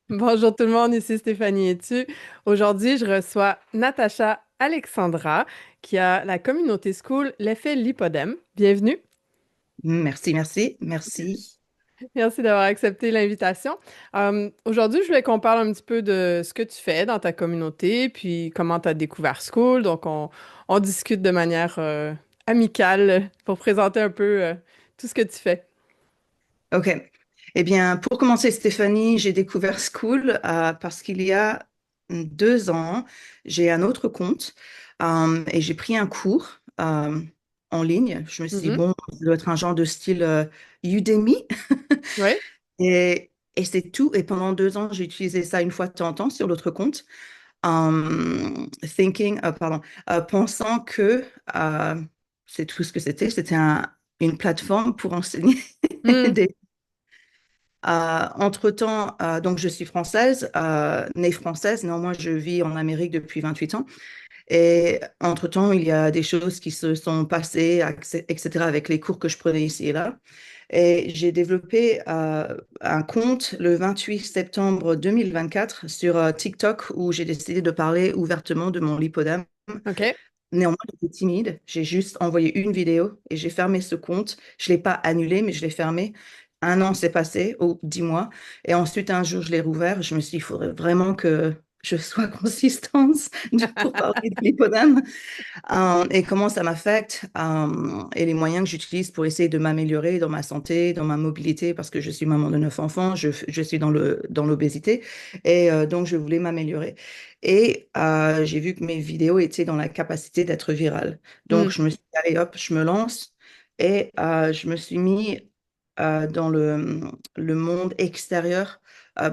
Bonjour tout le monde, ici Stéphanie Etu. Aujourd'hui, je reçois Natacha Alexandra, qui a la communauté school L'effet Lipodème. Bienvenue. Merci, merci, merci. Merci d'avoir accepté l'invitation. Aujourd'hui, je voulais qu'on parle un petit peu de ce que tu fais dans ta communauté, puis comment tu as découvert School. Donc, on discute de manière amicale pour présenter un peu tout ce que tu fais. OK. Eh bien, pour commencer, Stéphanie, j'ai découvert School parce qu'il y a 2 ans, j'ai un autre compte et j'ai pris un cours en ligne. Je me suis dit, Mhm. bon, ça doit être un genre de style Udemy. Oui. Et c'est tout. Et pendant 2 ans, j'ai utilisé ça une fois de temps en temps sur l'autre compte, pensant que euh, c'est tout ce que c'était. C'était une plateforme pour enseigner Hmm. des entre-temps, donc je suis française, née française, néanmoins je vis en Amérique depuis 28 ans. Et entre-temps, il y a des choses qui se sont passées, etc., avec les cours que je prenais ici et là. Et j'ai développé un compte le 28 septembre 2024 sur TikTok où j'ai décidé de parler ouvertement de mon lipodème. OK. Néanmoins, j'étais timide. J'ai juste envoyé une vidéo et j'ai fermé ce compte. Je ne l'ai pas annulé, mais je l'ai fermé. Un an s'est passé, ou 10 mois. Et ensuite, un jour, je l'ai rouvert. Je me suis dit, il faudrait vraiment que je sois consistante pour parler de l'hypodame et comment ça m'affecte et les moyens que j'utilise pour essayer de m'améliorer dans ma santé, dans ma mobilité, parce que je suis maman de 9 enfants, je suis dans l'obésité et donc je voulais m'améliorer. Et j'ai vu que mes vidéos étaient dans la capacité d'être virales. Donc Hmm. je me suis dit, allez hop, je me lance et je me suis mis dans le monde extérieur.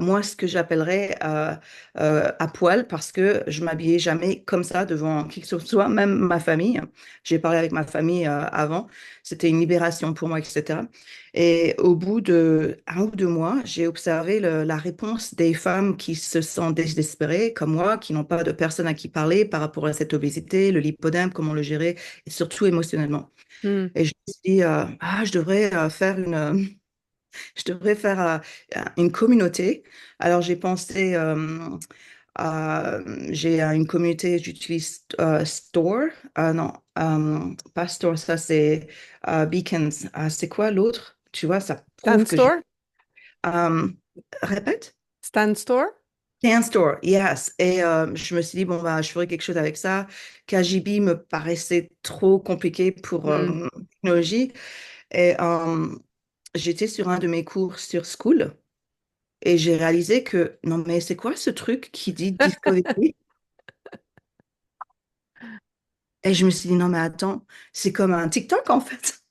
Moi, ce que j'appellerais à poil parce que je m'habillais jamais comme ça devant qui que ce soit, même ma famille. J'ai parlé avec ma famille avant. C'était une libération pour moi, etc. Et au bout de 1 ou 2 mois, j'ai observé la réponse des femmes qui se sentent désespérées, comme moi, qui n'ont pas de personne à qui parler par rapport à cette obésité, le lipodème, comment le gérer, et surtout émotionnellement. Hmm. Et je me suis dit, je devrais je devrais faire une communauté. Alors j'ai pensé, j'ai une communauté, j'utilise Store. Non, pas Store, ça c'est Beacons. C'est quoi l'autre? Tu vois, ça prouve Stan que j'ai... Store? Euh, répète? Stan Store? Can Store, yes. Et je me suis dit, bon, bah, je ferais quelque chose avec ça. KGB me paraissait trop compliqué pour Hmm. technologie. Et j'étais sur un de mes cours sur School. Et j'ai réalisé que, non, mais c'est quoi ce truc qui dit Discovery? Et je me suis dit, non, mais attends, c'est comme un TikTok en fait,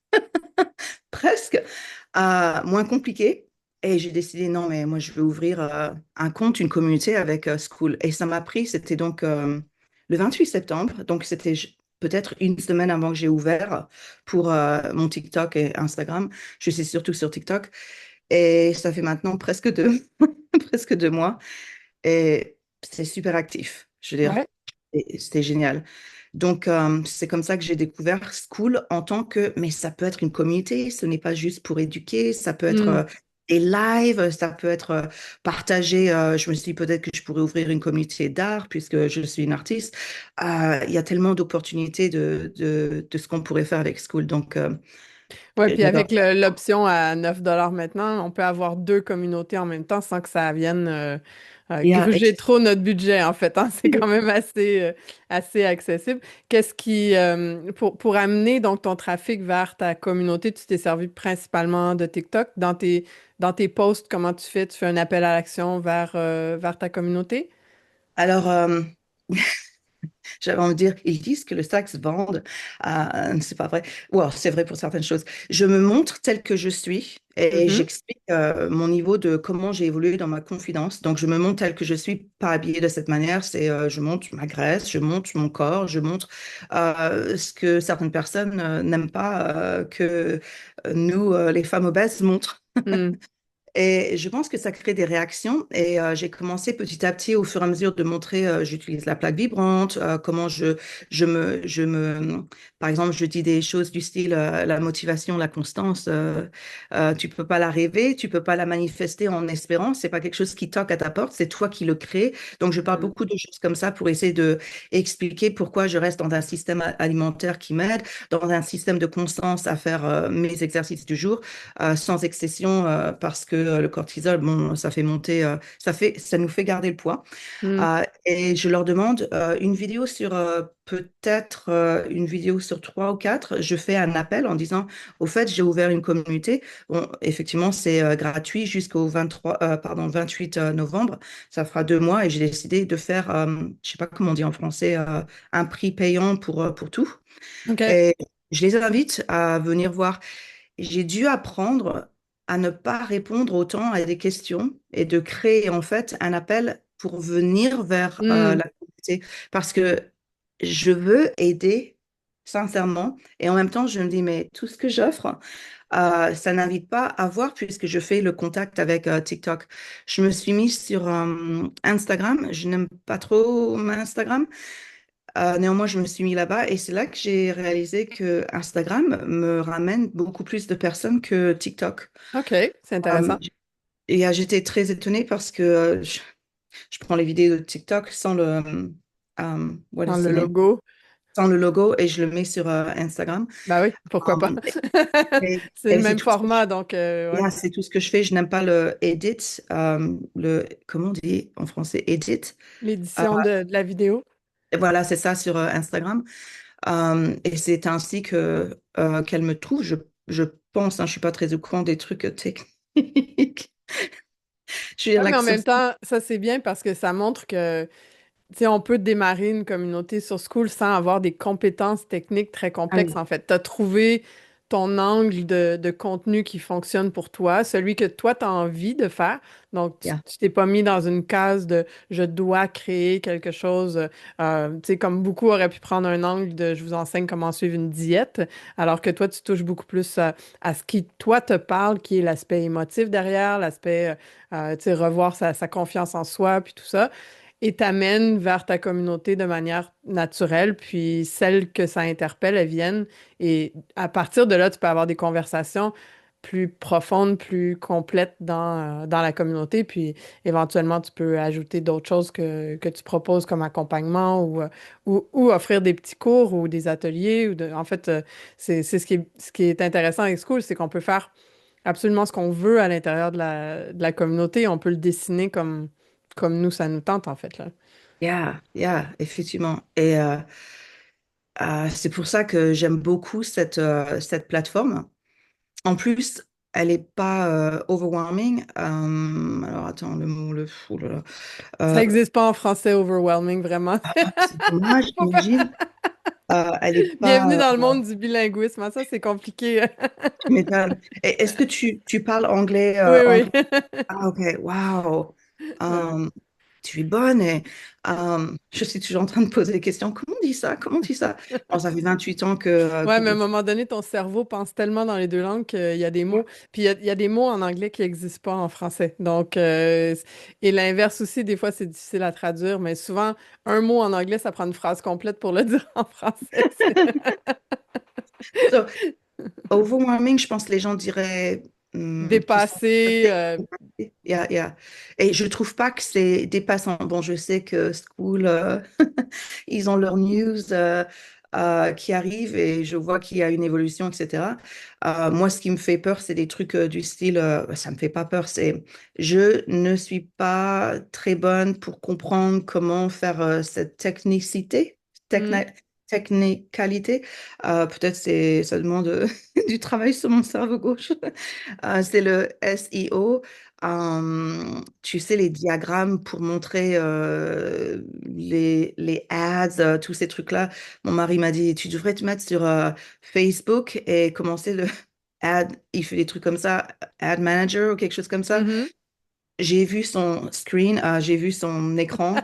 presque, moins compliqué. Et j'ai décidé, non, mais moi, je vais ouvrir un compte, une communauté avec School. Et ça m'a pris, c'était donc le 28 septembre, donc c'était peut-être une semaine avant que j'ai ouvert pour mon TikTok et Instagram. Je suis surtout sur TikTok. Et ça fait maintenant presque presque 2 mois. Et c'est super actif. Je veux dire, Ouais. c'était génial. Donc, c'est comme ça que j'ai découvert School en tant que, mais ça peut être une communauté, ce n'est pas juste pour éduquer, ça peut être Hmm. des lives, ça peut être partagé. Je me suis dit peut-être que je pourrais ouvrir une communauté d'art puisque je suis une artiste. Il y a tellement d'opportunités de ce qu'on pourrait faire avec School. Donc, Ouais, puis j'adore. avec l'option à 9 $ maintenant, on peut avoir deux communautés en même temps sans que ça vienne Yeah, gruger trop notre budget, en fait, hein. C'est quand même assez accessible. Qu'est-ce qui, pour amener donc ton trafic vers ta communauté, tu t'es servi principalement de TikTok. Dans tes posts, comment tu fais? Tu fais un appel à l'action vers ta communauté? Alors, j'avais envie de dire, ils disent que le sexe vende. C'est pas vrai. Well, c'est vrai pour certaines choses. Je me montre telle que je suis et Mhm. j'explique mon niveau de comment j'ai évolué dans ma confidence. Donc, je me montre telle que je suis, pas habillée de cette manière. C'est, je montre ma graisse, je montre mon corps, je montre ce que certaines personnes n'aiment pas que nous, les femmes obèses, montrent. Hmm. Et je pense que ça crée des réactions. Et j'ai commencé petit à petit, au fur et à mesure, de montrer, j'utilise la plaque vibrante, comment par exemple, je dis des choses du style la motivation, la constance. Tu peux pas la rêver, tu peux pas la manifester en espérant. C'est pas quelque chose qui toque à ta porte, c'est toi qui le crée. Donc, je parle Mm. beaucoup de choses comme ça pour essayer de expliquer pourquoi je reste dans un système alimentaire qui m'aide, dans un système de constance à faire mes exercices du jour sans excession parce que le cortisol, bon, ça fait monter, ça nous fait garder le poids. Mm. Et je leur demande une vidéo sur peut-être une vidéo sur trois ou quatre. Je fais un appel en disant, au fait, j'ai ouvert une communauté. Bon, effectivement, c'est gratuit jusqu'au 28 novembre. Ça fera 2 mois et j'ai décidé de faire, je sais pas comment on dit en français, un prix payant pour tout. OK. Et je les invite à venir voir. J'ai dû apprendre à ne pas répondre autant à des questions et de créer en fait un appel pour venir vers Mm. la communauté parce que je veux aider sincèrement et en même temps je me dis mais tout ce que j'offre ça n'invite pas à voir puisque je fais le contact avec TikTok. Je me suis mise sur Instagram. Je n'aime pas trop Instagram. Néanmoins, je me suis mis là-bas et c'est là que j'ai réalisé que Instagram me ramène beaucoup plus de personnes que TikTok. OK, c'est Euh, intéressant. et j'étais très étonnée parce que je prends les vidéos de TikTok sans what Dans is le the name? logo. Sans le logo et je le mets sur Instagram. Ben oui, pourquoi pas. Um, C'est le et même format, donc ouais. c'est tout ce que je fais. Je n'aime pas le edit, comment on dit en français, edit. Euh, L'édition de la vidéo. et voilà, c'est ça sur Instagram. Et c'est ainsi que qu'elle me trouve. Je pense, hein, je suis pas très au courant des trucs techniques. Je veux dire, Oui, mais en l'accent. même temps, ça c'est bien parce que ça montre que tu sais, on peut démarrer une communauté sur School sans avoir des compétences techniques très Ah complexes, oui, en fait. Tu as trouvé ton angle de contenu qui fonctionne pour toi, celui que toi, tu as envie de faire. Donc, yeah, tu t'es pas mis dans une case de je dois créer quelque chose. Tu sais, comme beaucoup auraient pu prendre un angle de je vous enseigne comment suivre une diète, alors que toi, tu touches beaucoup plus à ce qui, toi, te parle, qui est l'aspect émotif derrière, l'aspect, tu sais, revoir sa confiance en soi, puis tout ça et t'amène vers ta communauté de manière naturelle, puis celles que ça interpelle, elles viennent. Et à partir de là, tu peux avoir des conversations plus profondes, plus complètes dans la communauté, puis éventuellement, tu peux ajouter d'autres choses que tu proposes comme accompagnement ou offrir des petits cours ou des ateliers. En fait, c'est ce qui est intéressant avec School, c'est qu'on peut faire absolument ce qu'on veut à l'intérieur de la communauté. On peut le dessiner comme nous, ça nous tente, en fait, là. yeah, effectivement. Et c'est pour ça que j'aime beaucoup cette plateforme. En plus, elle n'est pas overwhelming. Alors attends, le mot, oh là là. Ça Euh, n'existe pas en français overwhelming, vraiment. c'est dommage, Faut pas- j'imagine. Elle n'est Bienvenue pas. dans le monde du bilinguisme, hein. Ça, c'est compliqué. Tu m'étonnes. Est-ce que tu parles anglais, Oui, oui. anglais? Ah, ok, wow. Ouais. Um, tu es bonne et je suis toujours en train de poser des questions. Comment on dit ça? Comment on dit ça? Bon, ça fait 28 ans Ouais, mais à un moment donné, ton cerveau pense tellement dans les deux langues qu'il y a des mots. Puis il y a des mots en anglais qui n'existent pas en français. Donc, et l'inverse aussi, des fois, c'est difficile à traduire, mais souvent, un mot en anglais, ça prend une phrase complète pour le dire en français. So, overwhelming, je pense que les gens diraient qui sont Dépassé. stressés. Yeah, yeah. Et je trouve pas que c'est dépassant. Bon, je sais que School, ils ont leurs news qui arrivent et je vois qu'il y a une évolution, etc. Moi, ce qui me fait peur, c'est des trucs du style, ça me fait pas peur, c'est je ne suis pas très bonne pour comprendre comment faire cette technicité, Hmm. technicalité. Peut-être ça demande du travail sur mon cerveau gauche. C'est le SEO. Tu sais, les diagrammes pour montrer les ads, tous ces trucs-là. Mon mari m'a dit, tu devrais te mettre sur Facebook et commencer le ad. Il fait des trucs comme ça, ad manager ou quelque chose comme ça. Mhm. J'ai vu son screen, j'ai vu son écran.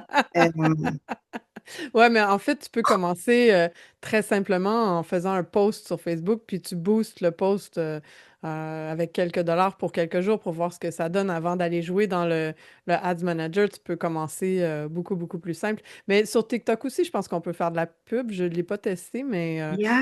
Ouais, mais en fait, tu peux commencer très simplement en faisant un post sur Facebook, puis tu boostes le post avec quelques dollars pour quelques jours pour voir ce que ça donne avant d'aller jouer dans le Ads Manager. Tu peux commencer beaucoup, beaucoup plus simple. Mais sur TikTok aussi, je pense qu'on peut faire de la pub. Je ne l'ai pas testé, mais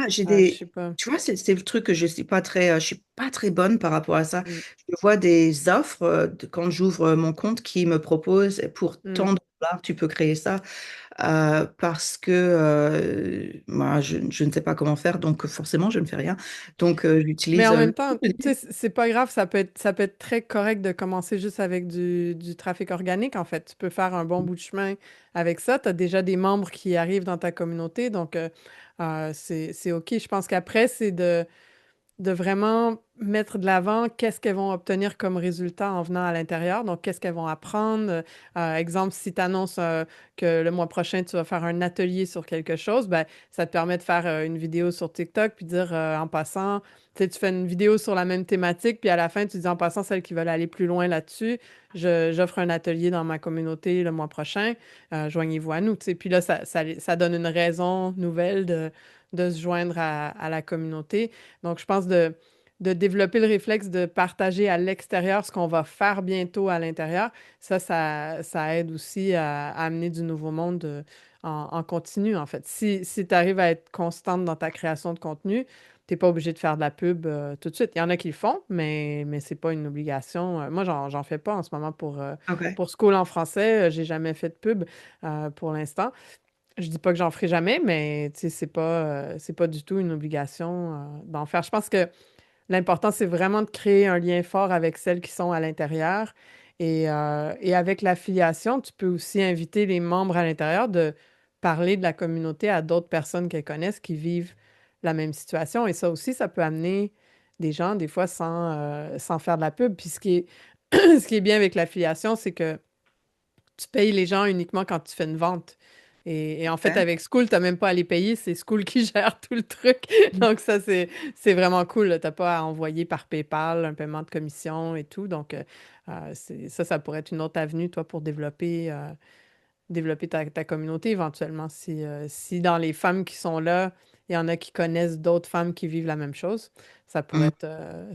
J'ai je sais des, pas. tu vois, c'est le truc que je suis pas très bonne par rapport à ça. Mm, Je vois des offres quand j'ouvre mon compte qui me proposent pour mm. tant de dollars, tu peux créer ça parce que moi, je ne sais pas comment faire, donc forcément, je ne fais rien. Donc, Mais j'utilise en le. même temps, tu sais, c'est pas grave, ça peut être très correct de commencer juste avec du trafic organique, en fait. Tu peux faire un bon bout de chemin avec ça. Tu as déjà des membres qui arrivent dans ta communauté, donc c'est OK. Je pense qu'après, c'est de vraiment mettre de l'avant qu'est-ce qu'elles vont obtenir comme résultat en venant à l'intérieur. Donc, qu'est-ce qu'elles vont apprendre. Exemple, si tu annonces que le mois prochain, tu vas faire un atelier sur quelque chose, ben, ça te permet de faire une vidéo sur TikTok, puis dire en passant, tu sais, tu fais une vidéo sur la même thématique, puis à la fin, tu dis en passant, celles qui veulent aller plus loin là-dessus, j'offre un atelier dans ma communauté le mois prochain, joignez-vous à nous. Tu sais. Puis là, ça donne une raison nouvelle de se joindre à la communauté. Donc, je pense de développer le réflexe de partager à l'extérieur ce qu'on va faire bientôt à l'intérieur. Ça aide aussi à amener du nouveau monde en continu, en fait. Si tu arrives à être constante dans ta création de contenu, tu n'es pas obligé de faire de la pub tout de suite. Il y en a qui le font, mais c'est pas une obligation. Moi, j'en fais pas en ce moment OK. pour School en français. J'ai jamais fait de pub pour l'instant. Je dis pas que j'en ferai jamais, mais tu sais, c'est pas du tout une obligation d'en faire. Je pense que l'important, c'est vraiment de créer un lien fort avec celles qui sont à l'intérieur. Et avec l'affiliation, tu peux aussi inviter les membres à l'intérieur de parler de la communauté à d'autres personnes qu'elles connaissent qui vivent la même situation. Et ça aussi, ça peut amener des gens, des fois, sans faire de la pub. Puis ce qui est, ce qui est bien avec l'affiliation, c'est que tu payes les gens uniquement quand tu fais une vente. Et en fait, OK. avec School, tu n'as même pas à les payer, c'est School qui gère tout le truc. Donc ça, c'est vraiment cool. Tu n'as pas à envoyer par PayPal un paiement de commission et tout. Donc ça pourrait être une autre avenue, toi, pour développer ta communauté éventuellement. Si dans les femmes qui sont là, il y en a qui connaissent d'autres femmes qui vivent la même chose, Mm.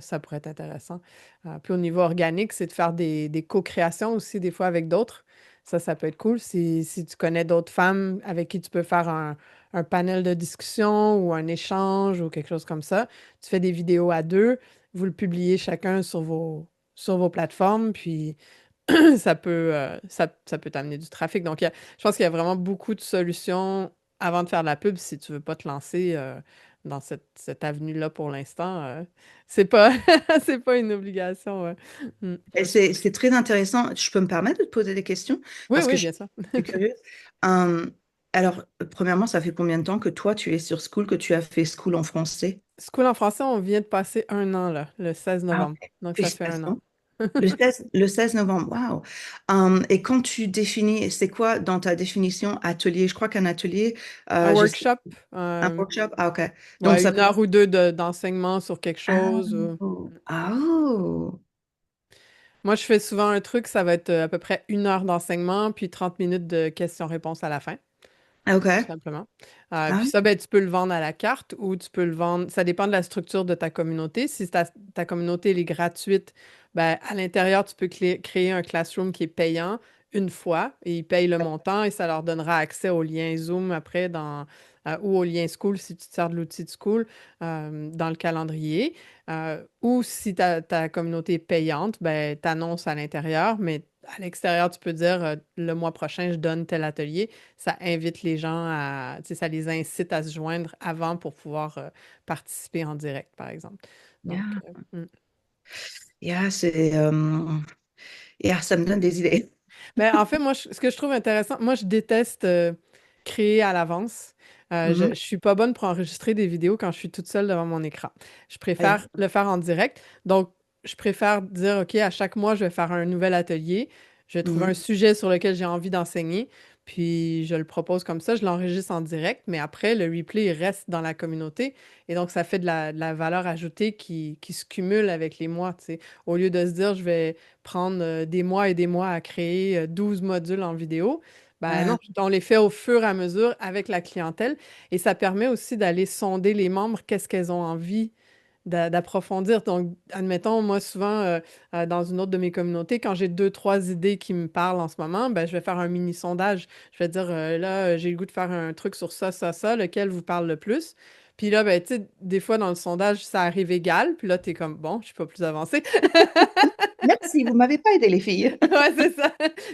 ça pourrait être intéressant. Puis au niveau organique, c'est de faire des co-créations aussi, des fois avec d'autres. Ça peut être cool. Si tu connais d'autres femmes avec qui tu peux faire un panel de discussion ou un échange ou quelque chose comme ça, tu fais des vidéos à deux, vous le publiez chacun sur vos plateformes, puis ça peut t'amener du trafic. Donc, je pense qu'il y a vraiment beaucoup de solutions avant de faire de la pub si tu veux pas te lancer dans cette avenue-là pour l'instant. C'est pas, c'est pas une obligation. Ouais. Mm. Et c'est très intéressant. Je peux me permettre de te poser des questions Oui, parce que oui, je bien sûr. suis curieuse. Euh, alors, premièrement, ça fait combien de temps que toi, tu es sur School, que tu as fait School en français? School en français, on vient de passer un an, là, le 16 Ah, novembre. ok. Donc, ça fait un an. Félicitations. Le seize novembre, waouh. Et quand tu définis, c'est quoi dans ta définition atelier? Je crois qu'un atelier, Un je sais, workshop, un workshop, ah ok. Donc ouais, ça une peut. heure ou deux d'enseignement sur quelque Ah, chose. oh, ah, oh. Moi, je fais souvent un truc, ça va être à peu près une heure d'enseignement, puis 30 minutes de questions-réponses à la fin, Ah, ok. tout simplement. Puis Ah, ça, ben, tu peux le vendre à la carte ou tu peux le vendre. Ça dépend de la structure de ta communauté. Si ta communauté elle est gratuite, ben, à l'intérieur, tu peux créer un classroom qui est payant une fois et ils payent le montant et ça leur donnera accès au lien Zoom après ou au lien School si tu te sers de l'outil de School dans le calendrier. Ou si ta communauté est payante, ben, tu annonces à l'intérieur, mais à l'extérieur, tu peux dire le mois prochain, je donne tel atelier. Ça invite les gens tu sais, ça les incite à se joindre avant pour pouvoir participer en direct, par exemple. Donc, yeah. hmm. Yeah, yeah, ça me donne des idées. Ben, en fait, moi, ce que je trouve intéressant, moi, je déteste créer à l'avance. Je Mhm. suis pas bonne pour enregistrer des vidéos quand je suis toute seule devant mon écran. Je Aïe. préfère le faire en direct. Donc, je préfère dire, OK, à chaque mois, je vais faire un nouvel atelier. Je vais trouver un Mhm. sujet sur lequel j'ai envie d'enseigner. Puis, je le propose comme ça. Je l'enregistre en direct. Mais après, le replay il reste dans la communauté. Et donc, ça fait de la valeur ajoutée qui se cumule avec les mois, tu sais. Au lieu de se dire, je vais prendre des mois et des mois à créer 12 modules en vidéo. Ben non, Ah, on les fait au fur et à mesure avec la clientèle et ça permet aussi d'aller sonder les membres, qu'est-ce qu'elles ont envie d'approfondir. Donc, admettons, moi, souvent, dans une autre de mes communautés, quand j'ai deux, trois idées qui me parlent en ce moment, ben, je vais faire un mini sondage. Je vais dire, là, j'ai le goût de faire un truc sur ça, ça, ça, lequel vous parle le plus. Puis là, ben, tu sais, des fois, dans le sondage, ça arrive égal. Puis là, t'es comme, bon, je suis pas plus avancée. Merci, vous m'avez pas aidé, les filles. Ouais, c'est ça.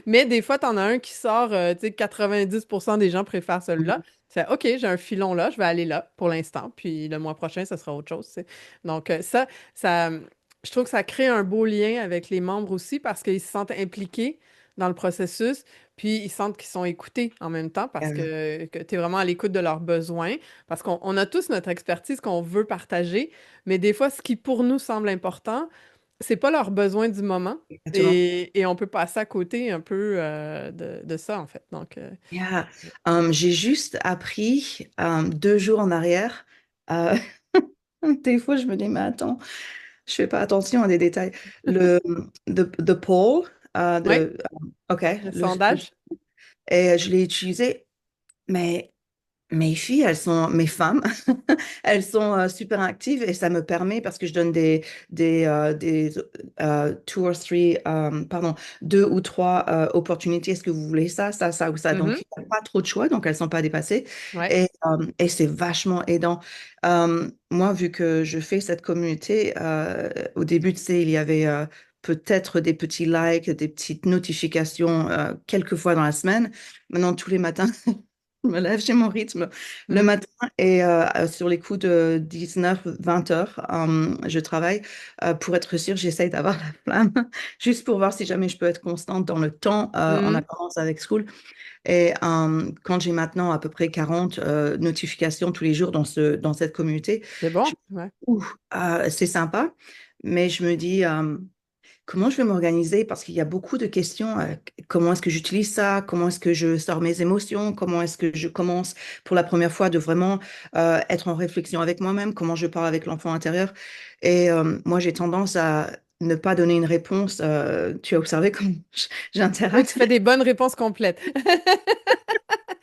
Mais des fois, t'en as un qui sort, tu sais, 90% des gens préfèrent celui-là. Tu fais, OK, j'ai un filon là, je vais aller là pour l'instant, puis le mois prochain, ça sera autre chose, tu sais. Donc, ça, je trouve que ça crée un beau lien avec les membres aussi parce qu'ils se sentent impliqués dans le processus, puis ils sentent qu'ils sont écoutés en même temps parce Euh, que tu es vraiment à l'écoute de leurs besoins, parce qu'on a tous notre expertise qu'on veut partager, mais des fois, ce qui pour nous semble important, c'est pas leurs besoins du moment. Exactement. Et on peut passer à côté un peu de ça, en fait. Donc, Yeah. J'ai juste appris 2 jours en arrière. euh, des fois, je me dis, mais attends, je fais pas attention à des détails. Le the poll, ouais, OK, le sondage. et je l'ai utilisé, mais mes filles, mes femmes, elles sont super actives et ça me permet, parce que je donne des two or three, pardon, 2 ou 3 opportunités. Est-ce que vous voulez ça, ça, ça ou ça? Donc, Mhm, il n'y a pas trop de choix, donc elles ne sont pas dépassées. ouais. Et c'est vachement aidant. Moi, vu que je fais cette communauté, au début, tu sais, il y avait peut-être des petits likes, des petites notifications quelques fois dans la semaine. Maintenant, tous les matins, je me lève, j'ai mon rythme le Mm, matin et sur les coups de 19 20 heures, je travaille. Pour être sûre, j'essaye d'avoir la flamme, juste pour voir si jamais je peux être constante dans le temps en mm, accordance avec School. Et quand j'ai maintenant à peu près 40 notifications tous les jours dans cette communauté, c'est je bon, me dis, ouais. ouh, c'est sympa, mais je me dis, comment je vais m'organiser? Parce qu'il y a beaucoup de questions. Comment est-ce que j'utilise ça? Comment est-ce que je sors mes émotions? Comment est-ce que je commence pour la première fois de vraiment être en réflexion avec moi-même? Comment je parle avec l'enfant intérieur? Et moi, j'ai tendance à ne pas donner une réponse. Tu as observé comment Oui, tu j'interacte? fais des bonnes réponses complètes.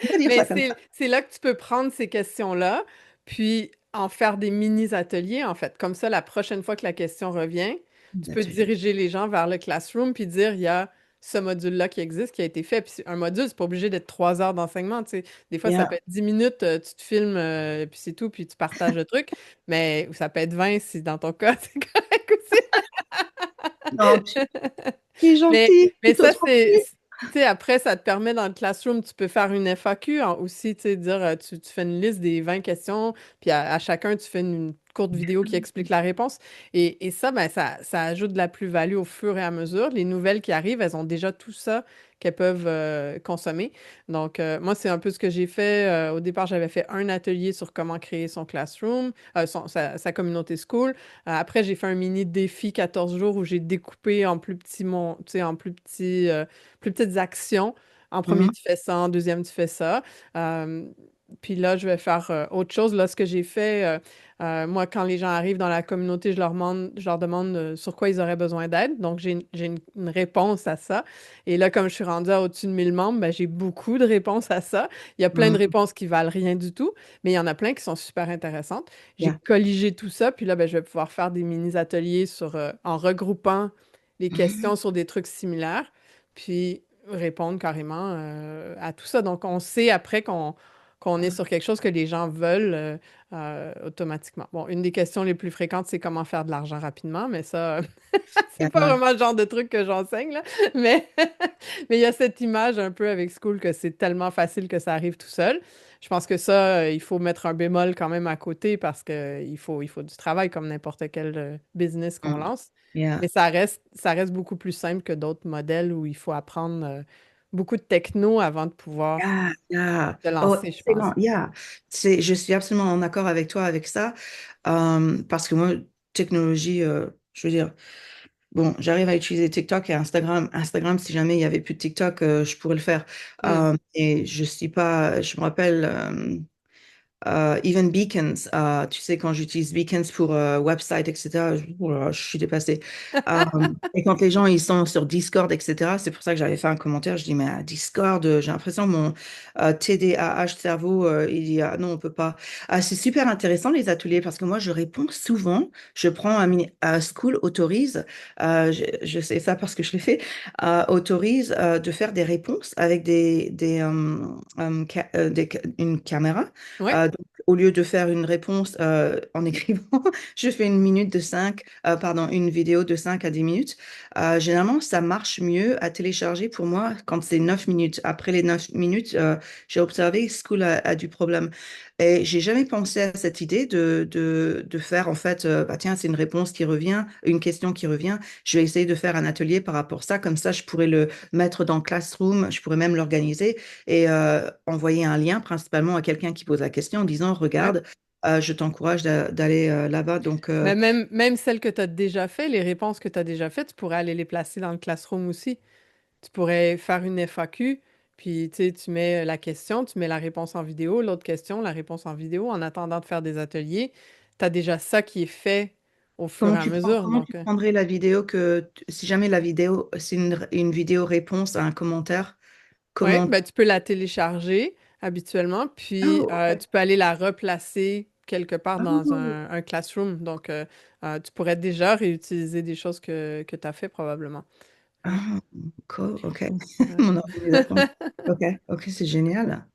On peut dire Mais ça comme ça. c'est là que tu peux prendre ces questions-là, puis en faire des mini-ateliers, en fait. Comme ça, la prochaine fois que la question revient, tu Des peux ateliers. diriger les gens vers le classroom, puis dire, il y a ce module-là qui existe, qui a été fait. Puis un module, c'est pas obligé d'être 3 heures d'enseignement, tu sais. Des fois, ça Yeah. peut être 10 minutes, tu te filmes, puis c'est tout, puis tu partages le truc. Mais ça peut être 20 si dans ton cas, c'est correct aussi. Non, tu es Mais, gentil. mais Plutôt ça, trop. tu sais, après, ça te permet dans le classroom, tu peux faire une FAQ aussi, tu sais, dire, tu fais une liste des 20 questions, puis à chacun, tu fais une courte vidéo qui explique la réponse. Et ça, ben, ça ajoute de la plus-value au fur et à mesure. Les nouvelles qui arrivent, elles ont déjà tout ça qu'elles peuvent consommer. Donc, moi, c'est un peu ce que j'ai fait. Au départ, j'avais fait un atelier sur comment créer son classroom, sa communauté school. Après, j'ai fait un mini défi 14 jours où j'ai découpé en plus petits tu sais, en plus petites actions. En premier, Mhm. tu fais ça, en deuxième, tu fais ça. Euh, Puis là, je vais faire autre chose. Là, ce que j'ai fait, moi, quand les gens arrivent dans la communauté, je leur demande sur quoi ils auraient besoin d'aide. Donc, j'ai une réponse à ça. Et là, comme je suis rendue à au-dessus de 1000 membres, ben, j'ai beaucoup de réponses à ça. Il y a plein de Mhm. réponses qui valent rien du tout, mais il y en a plein qui sont super intéressantes. J'ai Yeah. colligé tout ça, puis là, ben, je vais pouvoir faire des mini-ateliers en regroupant les questions Mhm. sur des trucs similaires, puis répondre carrément à tout ça. Donc, on sait après qu'on est sur quelque chose que les gens veulent automatiquement. Bon, une des questions les plus fréquentes, c'est comment faire de l'argent rapidement, mais ça, c'est pas Yeah. vraiment le genre de truc que j'enseigne, là. Mais mais il y a cette image un peu avec School que c'est tellement facile que ça arrive tout seul. Je pense que ça, il faut mettre un bémol quand même à côté parce que il faut du travail comme n'importe quel business qu'on Mm. lance. Yeah. Mais ça reste beaucoup plus simple que d'autres modèles où il faut apprendre beaucoup de techno avant de pouvoir Yeah, yeah. se Oh, lancer, je pense. excellent. Yeah. Je suis absolument en accord avec toi avec ça. Parce que moi, technologie, je veux dire, bon, j'arrive à utiliser TikTok et Instagram. Instagram, si jamais il n'y avait plus de TikTok, je pourrais le faire. Hmm. Et je suis pas, je me rappelle. even Beacons, tu sais, quand j'utilise Beacons pour website, etc., oh là là, je suis dépassée. Euh, et quand les gens, ils sont sur Discord, etc., c'est pour ça que j'avais fait un commentaire, je dis, mais à Discord, j'ai l'impression que mon TDAH cerveau, il dit, ah non, on peut pas. C'est super intéressant, les ateliers, parce que moi, je réponds souvent, je prends School autorise, je sais ça parce que je l'ai fait, autorise de faire des réponses avec une caméra. Ouais. Donc, au lieu de faire une réponse en écrivant, je fais une minute de 5, pardon, une vidéo de 5 à 10 minutes. Généralement, ça marche mieux à télécharger pour moi quand c'est 9 minutes. Après les 9 minutes, j'ai observé School a du problème. Et j'ai jamais pensé à cette idée de faire, en fait, bah, tiens, c'est une réponse qui revient, une question qui revient. Je vais essayer de faire un atelier par rapport à ça. Comme ça, je pourrais le mettre dans Classroom, je pourrais même l'organiser et envoyer un lien principalement à quelqu'un qui pose la question en disant, Ouais. regarde, je t'encourage d'aller là-bas. Donc, Mais même celles que tu as déjà fait, les réponses que tu as déjà faites, tu pourrais aller les placer dans le classroom aussi. Tu pourrais faire une FAQ, puis tu sais, tu mets la question, tu mets la réponse en vidéo, l'autre question, la réponse en vidéo, en attendant de faire des ateliers. Tu as déjà ça qui est fait au fur et à mesure. comment tu Donc, prendrais la vidéo si jamais la vidéo, c'est une vidéo réponse à un commentaire, ouais, comment... ben, tu peux la télécharger habituellement, puis Oh, ok. tu peux aller la replacer quelque part dans Oh, un classroom. Donc, tu pourrais déjà réutiliser des choses que tu as fait probablement. Ouais. ah, cool, ok. Ouais. Mon organisation. Ok, ok, c'est génial.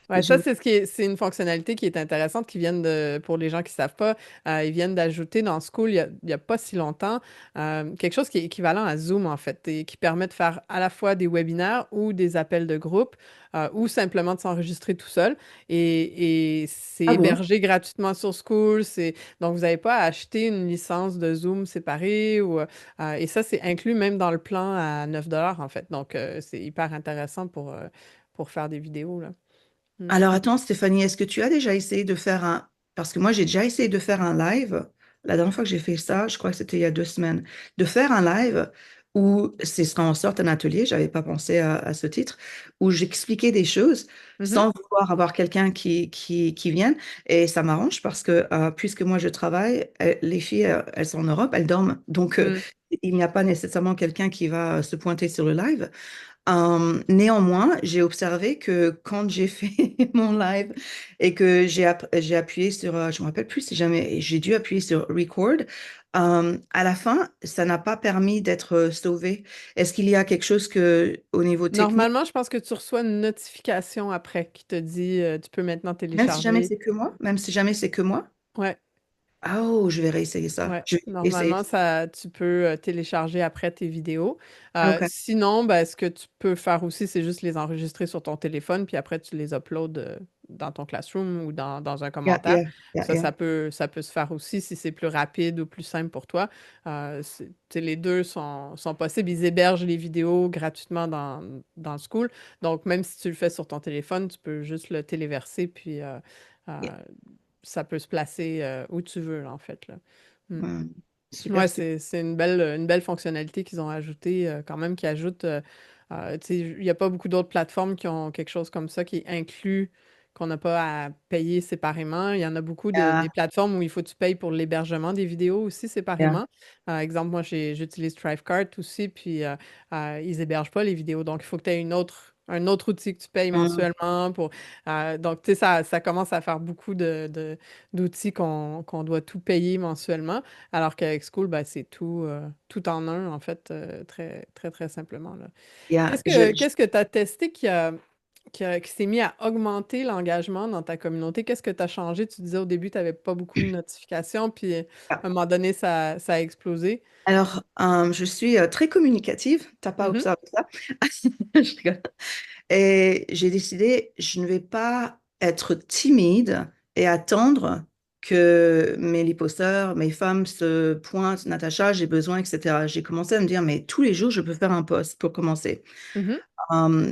Ouais, C'est ça, génial. c'est c'est une fonctionnalité qui est intéressante, qui viennent pour les gens qui savent pas, ils viennent d'ajouter dans School il y a pas si longtemps, quelque chose qui est équivalent à Zoom, en fait, et qui permet de faire à la fois des webinaires ou des appels de groupe, ou simplement de s'enregistrer tout seul. Et c'est Ah bon? hébergé gratuitement sur School. Donc, vous n'avez pas à acheter une licence de Zoom séparée et ça, c'est inclus même dans le plan à 9 $ en fait. Donc, c'est hyper intéressant pour faire des vidéos, là. Mm. Alors attends, Stéphanie, est-ce que tu as déjà essayé de faire un... Parce que moi, j'ai déjà essayé de faire un live. La dernière fois que j'ai fait ça, je crois que c'était il y a 2 semaines. De faire un live où ce sera en sorte un atelier, j'avais pas pensé à ce titre, où j'expliquais des choses Mhm. sans vouloir avoir quelqu'un qui vienne. Et ça m'arrange parce que puisque moi je travaille, les filles, elles sont en Europe, elles dorment. Donc, Mm. il n'y a pas nécessairement quelqu'un qui va se pointer sur le live. Néanmoins, j'ai observé que quand j'ai fait mon live et que j'ai appuyé sur, je me rappelle plus si jamais, j'ai dû appuyer sur record, à la fin, ça n'a pas permis d'être sauvé. Est-ce qu'il y a quelque chose que, au niveau technique, Normalement, je pense que tu reçois une notification après qui te dit tu peux maintenant même si jamais télécharger. c'est que moi, même si jamais c'est que moi, Ouais, oh, je vais réessayer ça. ouais. Je vais essayer Normalement, ça. ça, tu peux télécharger après tes vidéos. OK. Sinon, ben, ce que tu peux faire aussi, c'est juste les enregistrer sur ton téléphone, puis après, tu les uploads dans ton Classroom ou dans un Yeah, commentaire. yeah, yeah, Ça, yeah. ça peut se faire aussi si c'est plus rapide ou plus simple pour toi. Tu sais, les deux sont possibles. Ils hébergent les vidéos gratuitement dans School. Donc, même si tu le fais sur ton téléphone, tu peux juste le téléverser, puis Yeah. euh, ça peut se placer où tu veux, là, en fait, là. Mm. Super, Ouais, super. c'est une belle fonctionnalité qu'ils ont ajoutée, quand même, qui ajoute, tu sais, il n'y a pas beaucoup d'autres plateformes qui ont quelque chose comme ça qui est inclus, qu'on n'a pas à payer séparément. Il y en a beaucoup des Yeah, plateformes où il faut que tu payes pour l'hébergement des vidéos aussi yeah. séparément. Exemple, moi, j'utilise Thrivecart aussi, puis ils hébergent pas les vidéos. Donc, il faut que tu aies un autre outil que tu payes Mm, mensuellement pour. Donc, tu sais, ça commence à faire beaucoup d'outils qu'on doit tout payer mensuellement. Alors qu'avec School, ben, c'est tout en un, en fait, très, très, très simplement, là. yeah. Qu'est-ce que tu as testé qui s'est mis à augmenter l'engagement dans ta communauté? Qu'est-ce que tu as changé? Tu disais au début, tu n'avais pas beaucoup de notifications, puis à un moment donné, ça a explosé. Alors, je suis très communicative. T'as pas Mhm, observé ça? Je rigole. Et j'ai décidé, je ne vais pas être timide et attendre que mes liposteurs, mes femmes se pointent, Natacha, j'ai besoin, etc. J'ai commencé à me dire, mais tous les jours, je peux faire un post pour commencer. mhm,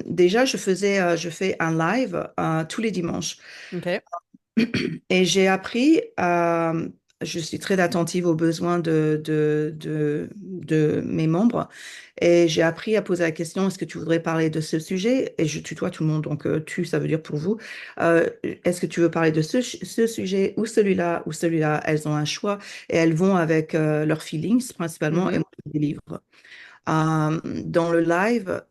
Déjà, je fais un live tous les dimanches. OK. Et j'ai appris je suis très attentive aux besoins de mes membres. Et j'ai appris à poser la question, est-ce que tu voudrais parler de ce sujet? Et je tutoie tout le monde, donc tu, ça veut dire pour vous. Est-ce que tu veux parler de ce sujet ou celui-là ou celui-là? Elles ont un choix et elles vont avec leurs feelings principalement et Mhm. moi, je délivre. Dans le live,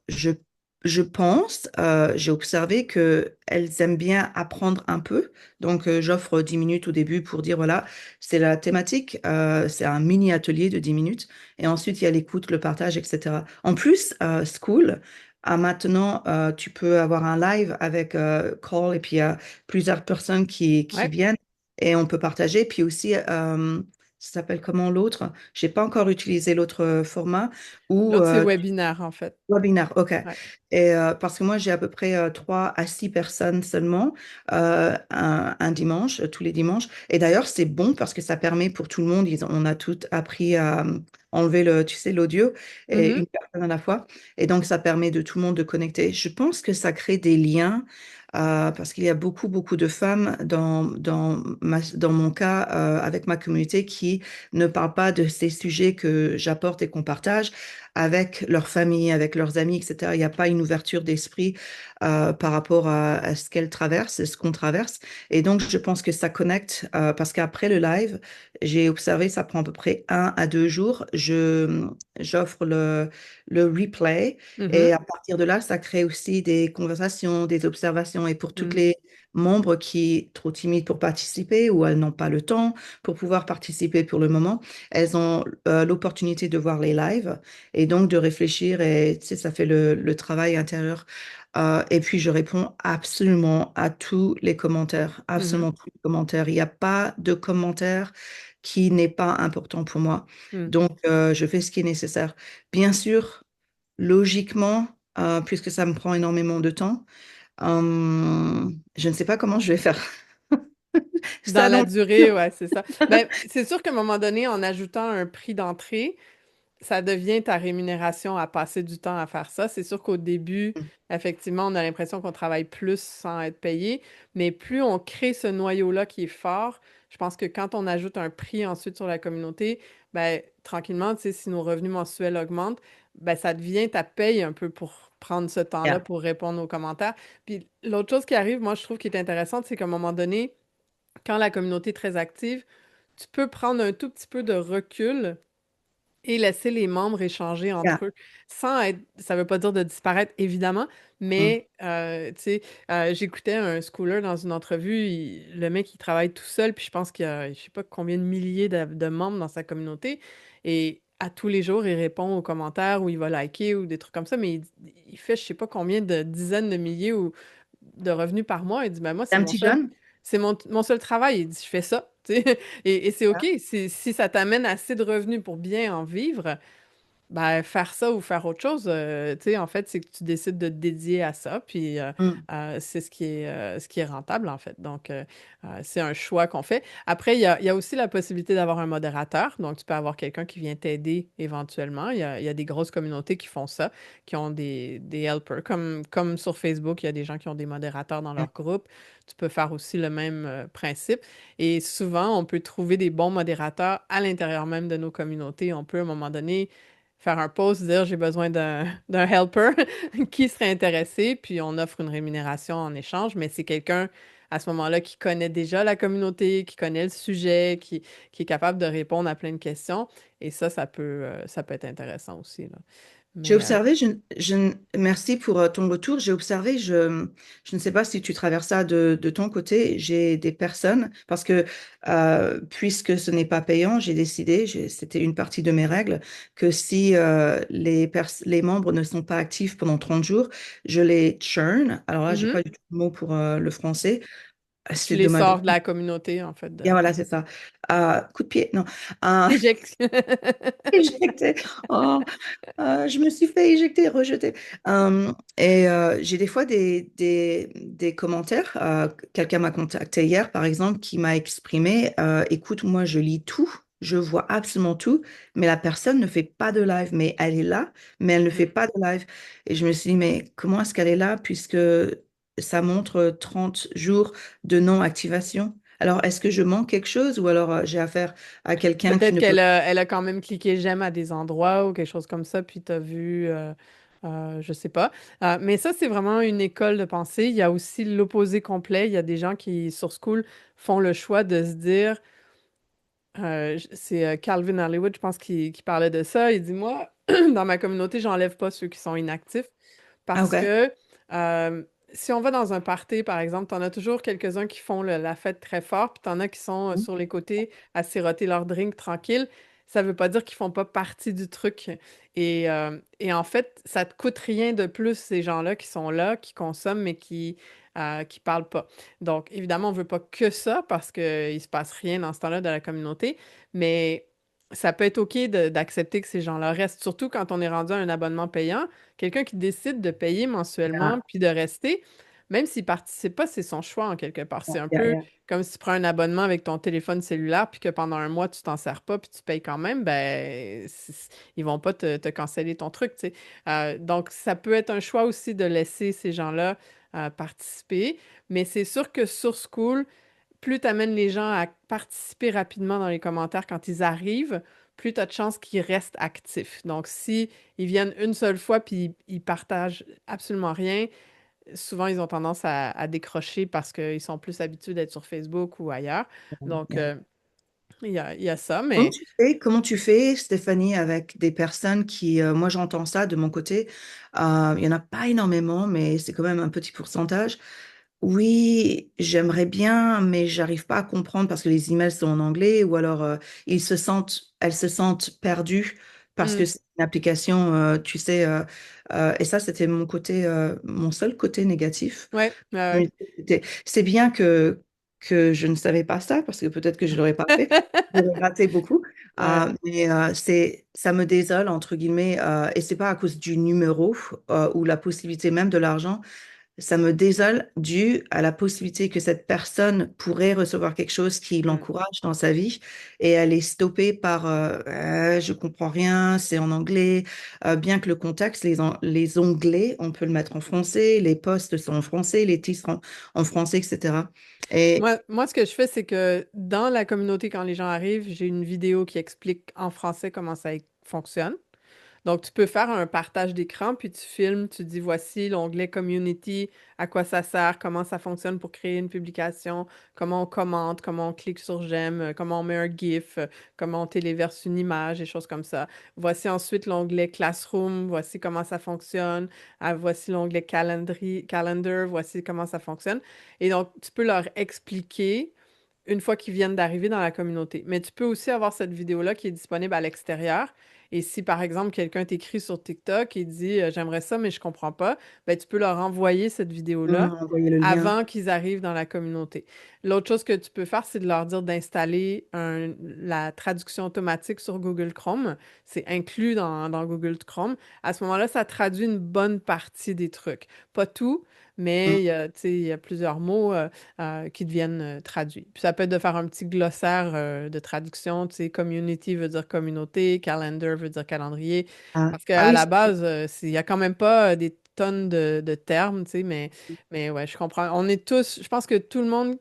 je pense, j'ai observé que elles aiment bien apprendre un peu. Donc, j'offre 10 minutes au début pour dire, voilà, c'est la thématique, c'est un mini atelier de 10 minutes. Et ensuite, il y a l'écoute, le partage, etc. En plus, School, maintenant, tu peux avoir un live avec call et puis il y a plusieurs personnes qui Ouais. viennent et on peut partager. Puis aussi, ça s'appelle comment l'autre? J'ai pas encore utilisé l'autre format où L'autre, c'est webinaire, en fait. webinaire, ok. Ouais. Et parce que moi j'ai à peu près 3 à 6 personnes seulement un dimanche, tous les dimanches. Et d'ailleurs c'est bon parce que ça permet pour tout le monde. On a tout appris à enlever le, tu sais, l'audio et Mhm. une personne à la fois. Et donc ça permet de tout le monde de connecter. Je pense que ça crée des liens. Parce qu'il y a beaucoup de femmes dans mon cas avec ma communauté qui ne parlent pas de ces sujets que j'apporte et qu'on partage avec leur famille, avec leurs amis, etc. Il n'y a pas une ouverture d'esprit par rapport à ce qu'elles traversent, et ce qu'on traverse. Et donc, je pense que ça connecte parce qu'après le live, j'ai observé, ça prend à peu près 1 à 2 jours. J'offre le replay et Mhm. à partir de là, ça crée aussi des conversations, des observations. Et pour toutes Mhm. les membres qui sont trop timides pour participer ou elles n'ont pas le temps pour pouvoir participer pour le moment, elles ont l'opportunité de voir les lives et donc de réfléchir et tu sais, ça fait le travail intérieur. Et puis je réponds absolument à tous les commentaires, Mhm. absolument tous les commentaires. Il n'y a pas de commentaire qui n'est pas important pour moi. Mhm. Donc je fais ce qui est nécessaire. Bien sûr, logiquement, puisque ça me prend énormément de temps, je ne sais pas comment je vais faire ça Dans dans la le durée, futur. ouais, c'est ça. Ben, c'est sûr qu'à un moment donné, en ajoutant un prix d'entrée, ça devient ta rémunération à passer du temps à faire ça. C'est sûr qu'au début, effectivement, on a l'impression qu'on travaille plus sans être payé, mais plus on crée ce noyau-là qui est fort, je pense que quand on ajoute un prix ensuite sur la communauté, ben, tranquillement, tu sais, si nos revenus mensuels augmentent, ben, ça devient ta paye un peu pour prendre ce temps-là Yeah. pour répondre aux commentaires. Puis l'autre chose qui arrive, moi, je trouve qui est intéressante, c'est qu'à un moment donné, quand la communauté est très active, tu peux prendre un tout petit peu de recul et laisser les membres échanger Yeah. entre eux sans être, ça veut pas dire de disparaître évidemment, Mm. mais tu sais, j'écoutais un schooler dans une entrevue, le mec il travaille tout seul, puis je pense qu'il y a, je sais pas combien de milliers de membres dans sa communauté, et à tous les jours il répond aux commentaires ou il va liker ou des trucs comme ça, mais il fait je sais pas combien de dizaines de milliers ou de revenus par mois, il dit ben moi T'es un petit jeune? c'est mon seul travail, il dit je fais ça, tu sais, et c'est OK, si ça t'amène assez de revenus pour bien en vivre, ben, faire ça ou faire autre chose, tu sais, en fait, c'est que tu décides de te dédier à ça, puis Mm. c'est ce qui est rentable, en fait. Donc, c'est un choix qu'on fait. Après, il y a aussi la possibilité d'avoir un modérateur. Donc, tu peux avoir quelqu'un qui vient t'aider éventuellement. Il y a des grosses communautés qui font ça, qui ont des helpers. Comme sur Facebook, il y a des gens qui ont des modérateurs dans Mm. leur groupe. Tu peux faire aussi le même principe. Et souvent, on peut trouver des bons modérateurs à l'intérieur même de nos communautés. On peut, à un moment donné, faire un post, dire j'ai besoin d'un helper qui serait intéressé, puis on offre une rémunération en échange, mais c'est quelqu'un à ce moment-là qui connaît déjà la communauté, qui connaît le sujet, qui est capable de répondre à plein de questions. Et ça peut être intéressant aussi, là. J'ai Mais observé, merci pour ton retour. J'ai observé, je ne sais pas si tu traverses ça de ton côté, j'ai des personnes, parce que puisque ce n'est pas payant, j'ai décidé, c'était une partie de mes règles, que si les membres ne sont pas actifs pendant 30 jours, je les churn. Alors là, j'ai mhm, pas du tout le mot pour le français. tu C'est les de ma... sors de la communauté, en fait. Bien, voilà, c'est ça. Coup de pied, non. Euh, Éjecte. éjecté. Oh, je me suis fait éjecter, rejeter. Et j'ai des fois des commentaires. Quelqu'un m'a contacté hier, par exemple, qui m'a exprimé, écoute, moi, je lis tout, je vois absolument tout, mais la personne ne fait pas de live. Mais elle est là, mais elle ne fait Mm. pas de live. Et je me suis dit, mais comment est-ce qu'elle est là, puisque ça montre 30 jours de non-activation? Alors, est-ce que je manque quelque chose ou alors j'ai affaire à quelqu'un qui Peut-être ne peut qu'elle a quand même cliqué j'aime à des endroits ou quelque chose comme ça, puis tu as vu, je sais pas. Mais ça, c'est vraiment une école de pensée. Il y a aussi l'opposé complet. Il y a des gens qui, sur School, font le choix de se dire, c'est Calvin Hollywood, je pense, qui parlait de ça. Il dit, moi, dans ma communauté, j'enlève pas ceux qui sont inactifs. Ah, Parce ok. que euh, si on va dans un party, par exemple, t'en as toujours quelques-uns qui font la fête très fort, puis t'en as qui sont sur les côtés à siroter leur drink tranquille. Ça veut pas dire qu'ils font pas partie du truc. Et en fait, ça te coûte rien de plus, ces gens-là qui sont là, qui consomment, mais qui parlent pas. Donc, évidemment, on veut pas que ça parce qu'il se passe rien dans ce temps-là de la communauté, mais ça peut être OK d'accepter que ces gens-là restent, surtout quand on est rendu à un abonnement payant. Quelqu'un qui décide de payer mensuellement Yeah, puis de rester, même s'il participe pas, c'est son choix en quelque part. yeah, C'est un yeah, peu yeah. comme si tu prends un abonnement avec ton téléphone cellulaire puis que pendant un mois, tu t'en sers pas puis tu payes quand même, ben, ils vont pas te canceller ton truc, tu sais. Donc, ça peut être un choix aussi de laisser ces gens-là participer, mais c'est sûr que sur School, plus tu amènes les gens à participer rapidement dans les commentaires quand ils arrivent, plus tu as de chances qu'ils restent actifs. Donc, si ils viennent une seule fois puis ils partagent absolument rien, souvent ils ont tendance à décrocher parce qu'ils sont plus habitués d'être sur Facebook ou ailleurs. Donc, Yeah. il y a ça, mais Comment tu fais, Stéphanie, avec des personnes qui, moi j'entends ça de mon côté, il n'y en a pas énormément, mais c'est quand même un petit pourcentage. Oui, j'aimerais bien, mais j'arrive pas à comprendre parce que les emails sont en anglais ou alors elles se sentent perdues parce hmm, que c'est une application, tu sais, et ça c'était mon seul côté négatif. ouais, Mais c'est bien que je ne savais pas ça parce que peut-être que je l'aurais pas fait. J'aurais raté beaucoup. ouais. Ça me désole, entre guillemets, et c'est pas à cause du numéro ou la possibilité même de l'argent. Ça me désole dû à la possibilité que cette personne pourrait recevoir quelque chose qui Hmm. l'encourage dans sa vie et elle est stoppée par je comprends rien, c'est en anglais. Bien que le contexte, les onglets, on peut le mettre en français, les posts sont en français, les titres en français, etc. Et Moi, ce que je fais, c'est que dans la communauté, quand les gens arrivent, j'ai une vidéo qui explique en français comment ça fonctionne. Donc, tu peux faire un partage d'écran, puis tu filmes, tu dis, voici l'onglet Community, à quoi ça sert, comment ça fonctionne pour créer une publication, comment on commente, comment on clique sur j'aime, comment on met un GIF, comment on téléverse une image, et choses comme ça. Voici ensuite l'onglet Classroom, voici comment ça fonctionne. Voici l'onglet Calendar, voici comment ça fonctionne. Et donc, tu peux leur expliquer une fois qu'ils viennent d'arriver dans la communauté. Mais tu peux aussi avoir cette vidéo-là qui est disponible à l'extérieur. Et si, par exemple, quelqu'un t'écrit sur TikTok et dit j'aimerais ça, mais je comprends pas, ben, tu peux leur envoyer cette vidéo-là envoyer le lien. avant qu'ils arrivent dans la communauté. L'autre chose que tu peux faire, c'est de leur dire d'installer la traduction automatique sur Google Chrome. C'est inclus dans Google Chrome. À ce moment-là, ça traduit une bonne partie des trucs. Pas tout, mais Mm. tu sais, il y a plusieurs mots qui deviennent traduits. Puis ça peut être de faire un petit glossaire de traduction, tu sais, community veut dire communauté, calendar veut dire calendrier, Ah, parce ah qu'à oui, la base, il y a quand même pas des tonnes de termes, tu sais, mais ouais, je comprends. On est tous, je pense que tout le monde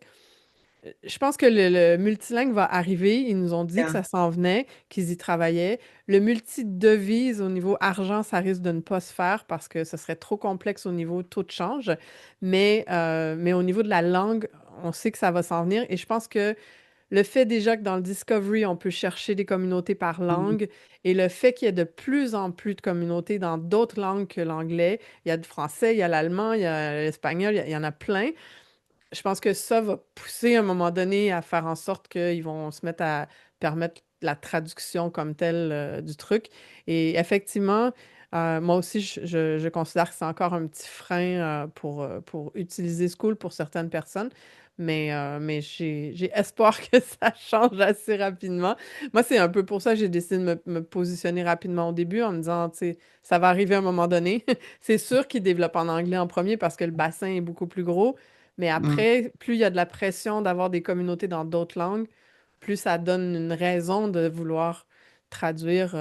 je pense que le multilingue va arriver. Ils nous ont dit que yeah. ça s'en venait, qu'ils y travaillaient. Le multidevise au niveau argent, ça risque de ne pas se faire parce que ce serait trop complexe au niveau taux de change. Mais au niveau de la langue, on sait que ça va s'en venir. Et je pense que le fait déjà que dans le Discovery, on peut chercher des communautés par Mm. langue et le fait qu'il y ait de plus en plus de communautés dans d'autres langues que l'anglais, il y a du français, il y a l'allemand, il y a l'espagnol, il y en a plein. Je pense que ça va pousser à un moment donné à faire en sorte qu'ils vont se mettre à permettre la traduction comme telle du truc. Et effectivement, moi aussi, je considère que c'est encore un petit frein pour utiliser School pour certaines personnes. Mais j'ai espoir que ça change assez rapidement. Moi, c'est un peu pour ça que j'ai décidé de me positionner rapidement au début en me disant, tu sais, ça va arriver à un moment donné. C'est sûr qu'ils développent en anglais en premier parce que le bassin est beaucoup plus gros. Mais Mm. après, plus il y a de la pression d'avoir des communautés dans d'autres langues, plus ça donne une raison de vouloir traduire,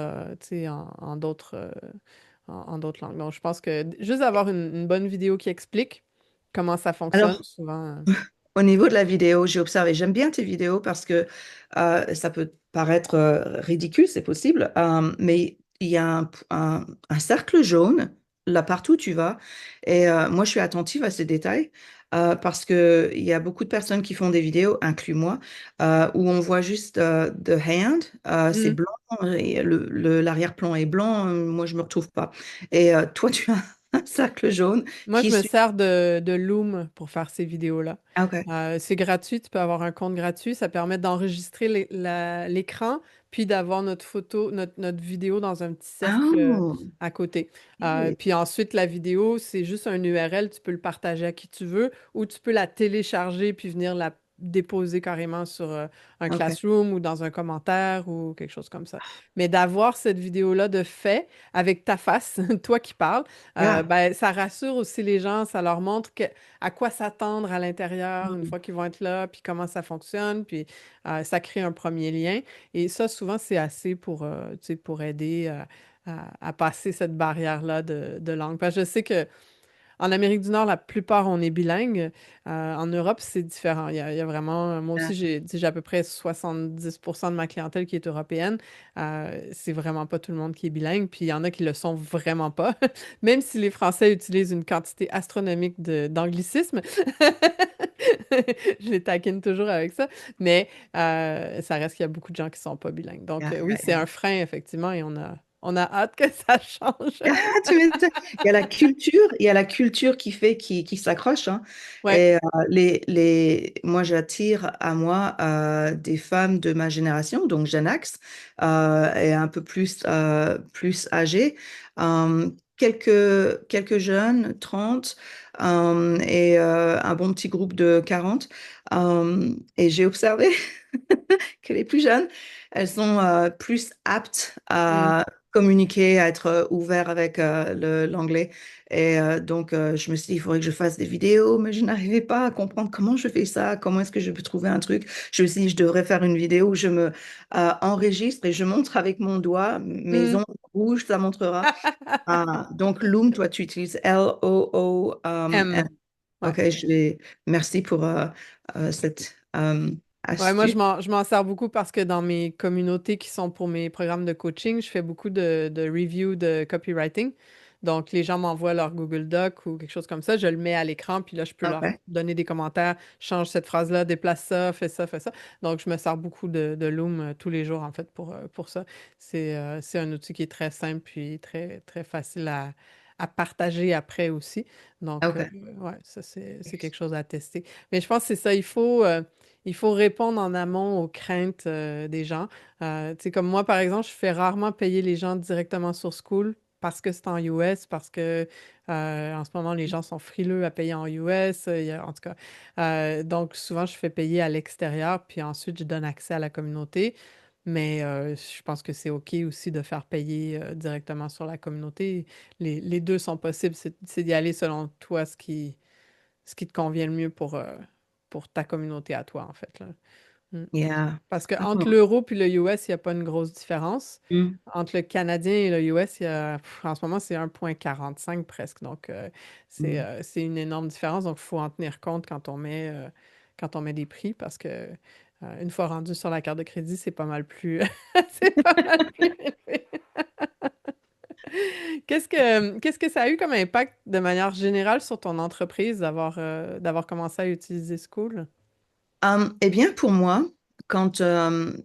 tu sais, en d'autres en d'autres langues. Donc, je pense que juste avoir une bonne vidéo qui explique comment ça Alors, fonctionne, souvent. Au niveau de la vidéo, j'ai observé, j'aime bien tes vidéos parce que ça peut paraître ridicule, c'est possible, mais il y a un cercle jaune là partout où tu vas. Et moi, je suis attentive à ces détails parce qu'il y a beaucoup de personnes qui font des vidéos, inclus moi, où on voit juste the hand, c'est Mm. blanc, et l'arrière-plan est blanc, moi, je me retrouve pas. Et toi, tu as un cercle jaune Moi, je qui me suit. sers de Loom pour faire ces vidéos-là. Ah, ok. C'est gratuit, tu peux avoir un compte gratuit. Ça permet d'enregistrer l'écran, puis d'avoir notre photo, notre vidéo dans un petit cercle Oh, à côté. ok. Puis ensuite, la vidéo, c'est juste un URL, tu peux le partager à qui tu veux, ou tu peux la télécharger puis venir la déposer carrément sur un Ok. Classroom ou dans un commentaire ou quelque chose comme ça. Mais d'avoir cette vidéo-là de fait avec ta face, toi qui parles, Yeah. ben, ça rassure aussi les gens, ça leur montre à quoi s'attendre à l'intérieur une Mm. fois qu'ils vont être là, puis comment ça fonctionne, puis ça crée un premier lien. Et ça, souvent, c'est assez pour, tu sais, pour aider à passer cette barrière-là de langue. Parce que je sais que en Amérique du Nord, la plupart, on est bilingue. En Europe, c'est différent. Il y a vraiment, moi Yeah. aussi, j'ai à peu près 70% de ma clientèle qui est européenne. C'est vraiment pas tout le monde qui est bilingue. Puis il y en a qui le sont vraiment pas. Même si les Français utilisent une quantité astronomique d'anglicisme. Je les taquine toujours avec ça. Mais ça reste qu'il y a beaucoup de gens qui sont pas bilingues. Donc Yeah, oui, yeah, c'est yeah. un frein, effectivement, et on a hâte que ça change. Ah, tu m'étonnes. Il y a la culture qui s'accroche, hein. Ouais. Et moi, j'attire à moi des femmes de ma génération, donc Gen X, et un peu plus âgées. Quelques jeunes, 30, et un bon petit groupe de 40. Et j'ai observé que les plus jeunes, elles sont plus aptes Mm. à communiquer, à être ouvert avec l'anglais. Et donc, je me suis dit, il faudrait que je fasse des vidéos, mais je n'arrivais pas à comprendre comment je fais ça, comment est-ce que je peux trouver un truc. Je me suis dit, je devrais faire une vidéo où je me enregistre et je montre avec mon doigt mes Mm. ongles rouges, ça montrera. Donc, Loom, toi, tu utilises Loom. M. Ouais. Ok, merci pour cette Ouais, moi, astuce. je m'en sers beaucoup parce que dans mes communautés qui sont pour mes programmes de coaching, je fais beaucoup de reviews de copywriting. Donc, les gens m'envoient leur Google Doc ou quelque chose comme ça, je le mets à l'écran, puis là, je peux leur Ok, donner des commentaires, change cette phrase-là, déplace ça, fais ça, fais ça. Donc, je me sers beaucoup de Loom tous les jours, en fait, pour ça. C'est un outil qui est très simple, puis très, très facile à partager après aussi. Donc, ok. ouais, ça, c'est quelque chose à tester. Mais je pense que c'est ça, il faut répondre en amont aux craintes des gens. Tu sais, comme moi, par exemple, je fais rarement payer les gens directement sur School parce que c'est en US, parce que en ce moment, les gens sont frileux à payer en US. En tout cas, donc souvent, je fais payer à l'extérieur, puis ensuite, je donne accès à la communauté. Mais je pense que c'est OK aussi de faire payer directement sur la communauté. Les deux sont possibles. C'est d'y aller selon toi, ce qui te convient le mieux pour ta communauté à toi, en fait, là. Mm. Yeah. Parce que entre Oh. l'euro et le US, il n'y a pas une grosse différence. Mm. Entre le Canadien et le US, en ce moment, c'est 1,45 presque. Donc, Mm. c'est une énorme différence. Donc, il faut en tenir compte quand on met des prix parce que une fois rendu sur la carte de crédit, c'est pas mal plus, c'est pas mal plus élevé. Qu'est-ce que ça a eu comme impact de manière générale sur ton entreprise d'avoir commencé à utiliser School? Eh bien, pour moi,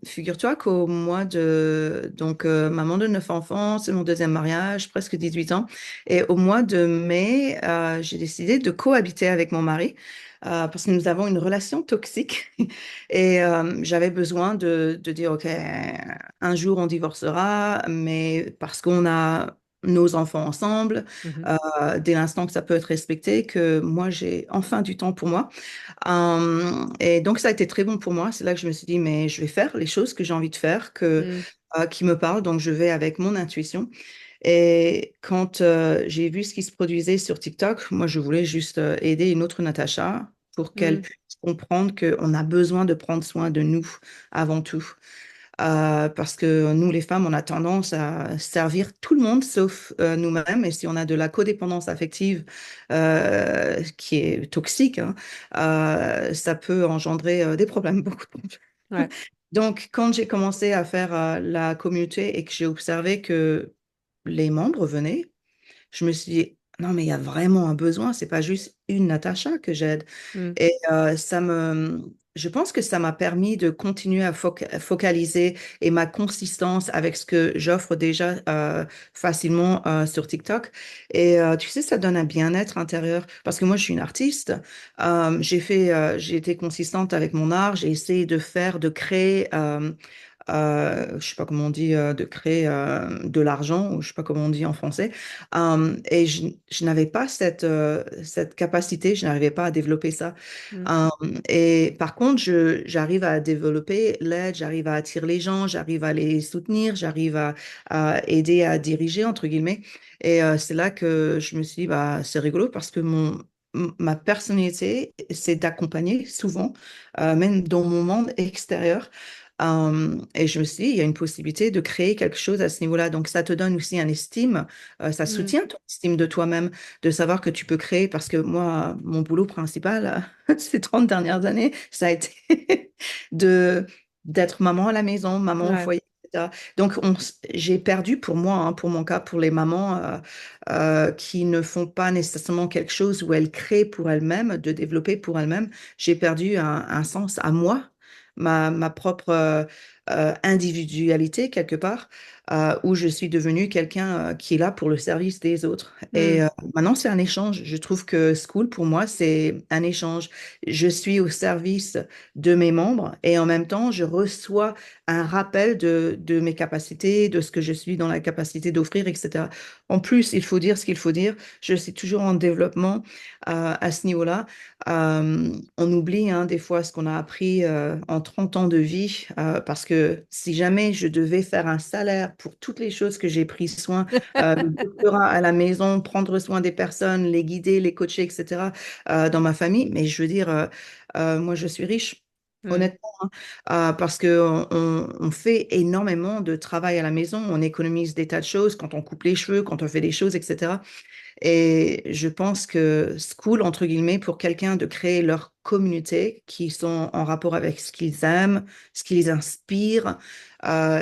figure-toi qu'au mois de... Donc, maman de 9 enfants, c'est mon deuxième mariage, presque 18 ans. Et au mois de mai, j'ai décidé de cohabiter avec mon mari parce que nous avons une relation toxique. Et j'avais besoin de dire, OK, un jour on divorcera, mais parce qu'on a nos enfants ensemble, Mhm. dès l'instant que ça peut être respecté, que moi, j'ai enfin du temps pour moi. Et donc, ça a été très bon pour moi. C'est là que je me suis dit, mais je vais faire les choses que j'ai envie de faire, Mm, qui me parlent. Donc, je vais avec mon intuition. Et quand j'ai vu ce qui se produisait sur TikTok, moi, je voulais juste aider une autre Natacha pour qu'elle mm, puisse comprendre qu'on a besoin de prendre soin de nous avant tout. parce que nous, les femmes, on a tendance à servir tout le monde sauf nous-mêmes. Et si on a de la codépendance affective qui est toxique, hein, ça peut engendrer des problèmes, beaucoup de problèmes. Ouais. Donc, quand j'ai commencé à faire la communauté et que j'ai observé que les membres venaient, je me suis dit, non, mais il y a vraiment un besoin, c'est pas juste une Natacha que j'aide. Mm. Et je pense que ça m'a permis de continuer à focaliser et ma consistance avec ce que j'offre déjà facilement sur TikTok. Et tu sais, ça donne un bien-être intérieur. Parce que moi, je suis une artiste. J'ai été consistante avec mon art. J'ai essayé de faire, de créer. Je sais pas comment on dit, de créer de l'argent, ou je sais pas comment on dit en français. Et je n'avais pas cette capacité, je n'arrivais pas à développer ça. Mm. Euh, et par contre, j'arrive à développer l'aide, j'arrive à attirer les gens, j'arrive à les soutenir, à aider à diriger, entre guillemets. Et c'est là que je me suis dit, bah, c'est rigolo parce que ma personnalité, c'est d'accompagner souvent, même dans mon monde extérieur. Et je me suis dit, il y a une possibilité de créer quelque chose à ce niveau-là. Donc, ça te donne aussi un estime, ça Mm. soutient ton estime de toi-même, de savoir que tu peux créer. Parce que moi, mon boulot principal, ces 30 dernières années, ça a été de d'être maman à la maison, maman au Ouais. foyer, etc. Donc, j'ai perdu pour moi, hein, pour mon cas, pour les mamans qui ne font pas nécessairement quelque chose où elles créent pour elles-mêmes, de développer pour elles-mêmes, j'ai perdu un sens à moi, ma propre individualité quelque part, où je suis devenue quelqu'un qui est là pour le service des autres. Et Mm. maintenant, c'est un échange. Je trouve que School, pour moi, c'est un échange. Je suis au service de mes membres et en même temps, je reçois un rappel de mes capacités, de ce que je suis dans la capacité d'offrir, etc. En plus, il faut dire ce qu'il faut dire. Je suis toujours en développement à ce niveau-là. On oublie hein, des fois ce qu'on a appris en 30 ans de vie, parce que si jamais je devais faire un salaire pour toutes les choses que j'ai pris soin, le doctorat à la maison, prendre soin des personnes, les guider, les coacher, etc., dans ma famille, mais je veux dire, moi je suis riche. Mm. Honnêtement, hein, parce que on fait énormément de travail à la maison, on économise des tas de choses quand on coupe les cheveux, quand on fait des choses, etc. Et je pense que School, entre guillemets, pour quelqu'un de créer leur communauté qui sont en rapport avec ce qu'ils aiment, ce qui les inspire,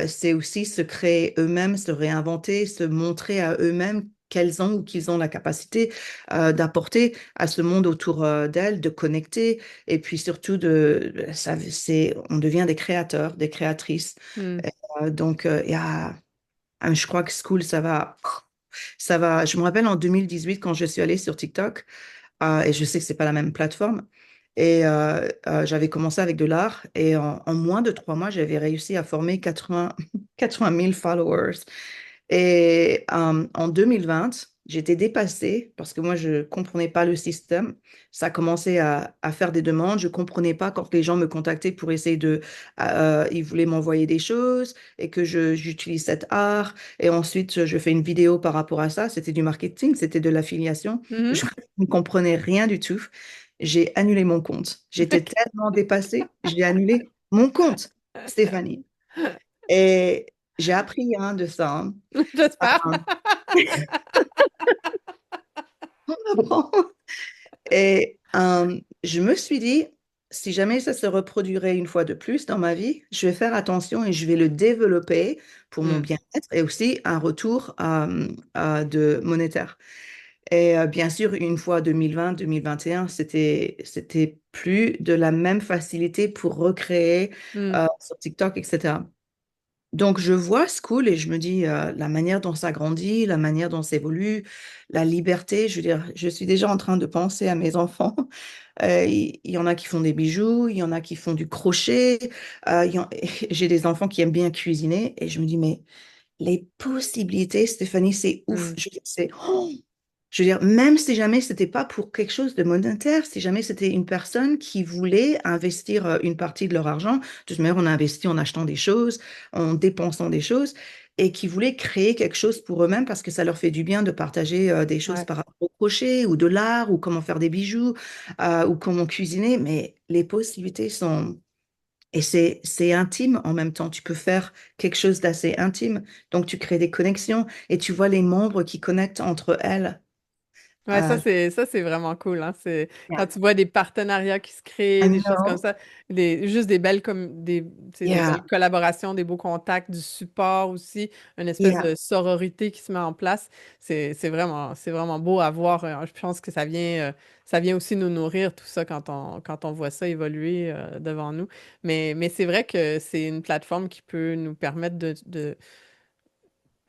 c'est aussi se créer eux-mêmes, se réinventer, se montrer à eux-mêmes qu'elles ont ou qu'ils ont la capacité d'apporter à ce monde autour d'elles, de connecter, et puis surtout on devient des créateurs, des créatrices. Mm. Donc, je crois que School, ça va. Je me rappelle en 2018 quand je suis allée sur TikTok, et je sais que c'est pas la même plateforme. Et j'avais commencé avec de l'art et en moins de 3 mois, j'avais réussi à former 80 000 followers. Et en 2020, j'étais dépassée parce que moi, je ne comprenais pas le système. Ça a commencé à faire des demandes. Je ne comprenais pas quand les gens me contactaient pour essayer ils voulaient m'envoyer des choses et que j'utilise cet art. Et ensuite, je fais une vidéo par rapport à ça. C'était du marketing, c'était de l'affiliation. Mhm. Je ne comprenais rien du tout. J'ai annulé mon compte. J'étais tellement dépassée, j'ai annulé mon compte, Stéphanie. Et j'ai appris hein, de ça. Hein. J'espère. On apprend. Et je me suis dit, si jamais ça se reproduirait une fois de plus dans ma vie, je vais faire attention et je vais le développer pour mon Mm. bien-être et aussi un retour de monétaire. Et bien sûr, une fois 2020, 2021, c'était plus de la même facilité pour recréer Mm. sur TikTok, etc. Donc, je vois School et je me dis la manière dont ça grandit, la manière dont ça évolue, la liberté. Je veux dire, je suis déjà en train de penser à mes enfants. Il y en a qui font des bijoux, il y en a qui font du crochet. J'ai des enfants qui aiment bien cuisiner et je me dis, mais les possibilités, Stéphanie, c'est ouf. Mm. Je veux dire, je veux dire, même si jamais c'était pas pour quelque chose de monétaire, si jamais c'était une personne qui voulait investir une partie de leur argent, de toute manière, on a investi en achetant des choses, en dépensant des choses, et qui voulaient créer quelque chose pour eux-mêmes parce que ça leur fait du bien de partager des choses Ouais. par rapport au crochet ou de l'art ou comment faire des bijoux ou comment cuisiner, mais les possibilités sont Et c'est intime en même temps. Tu peux faire quelque chose d'assez intime. Donc, tu crées des connexions et tu vois les membres qui connectent entre elles. Ouais, Euh, ça c'est vraiment cool, hein. C'est yeah. quand tu vois des partenariats qui se I créent, des choses comme know. ça, juste des belles comme des, tu sais, des Yeah. belles collaborations, des beaux contacts, du support aussi, une espèce Yeah. de sororité qui se met en place. C'est vraiment beau à voir. Je pense que ça vient aussi nous nourrir tout ça quand on voit ça évoluer devant nous. Mais c'est vrai que c'est une plateforme qui peut nous permettre de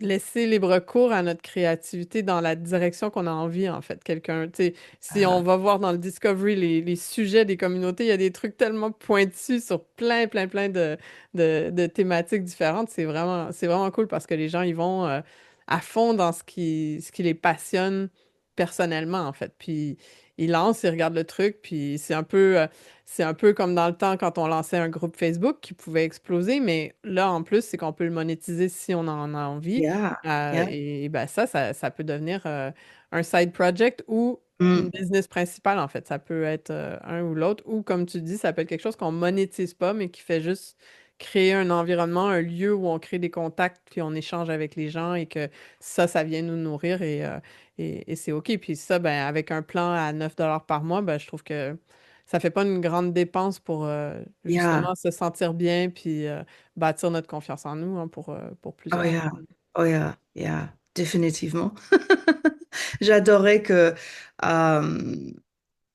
laisser libre cours à notre créativité dans la direction qu'on a envie, en fait. Quelqu'un, tu sais, si on Uh, va voir dans le Discovery les sujets des communautés, il y a des trucs tellement pointus sur plein de thématiques différentes. C'est vraiment cool parce que les gens, ils vont à fond dans ce qui les passionne personnellement, en fait. Puis ils lancent, ils regardent le truc, puis c'est un peu comme dans le temps quand on lançait un groupe Facebook qui pouvait exploser, mais là, en plus, c'est qu'on peut le monétiser si on en a envie. yeah. Yeah. Et ben ça peut devenir un side project ou une Mm. business principale, en fait. Ça peut être un ou l'autre, ou comme tu dis, ça peut être quelque chose qu'on monétise pas, mais qui fait juste créer un environnement, un lieu où on crée des contacts, puis on échange avec les gens et que ça vient nous nourrir et c'est OK. Puis ça, ben, avec un plan à 9 par mois, ben, je trouve que ça fait pas une grande dépense pour Yeah. justement se sentir bien puis bâtir notre confiance en nous hein, pour Oh plusieurs yeah. mois. Oh yeah. Yeah. Définitivement. J'adorais que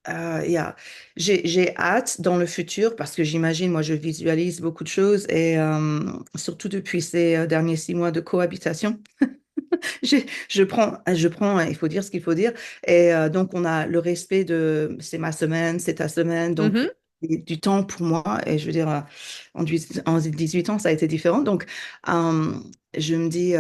euh, yeah. J'ai hâte dans le futur parce que j'imagine, moi, je visualise beaucoup de choses et surtout depuis ces derniers 6 mois de cohabitation. Je prends, il faut dire ce qu'il faut dire. Et donc, on a le respect de c'est ma semaine, c'est ta semaine. Donc, Mhm. du temps pour moi. Et je veux dire, en 18 ans, ça a été différent. Donc, euh, je me dis,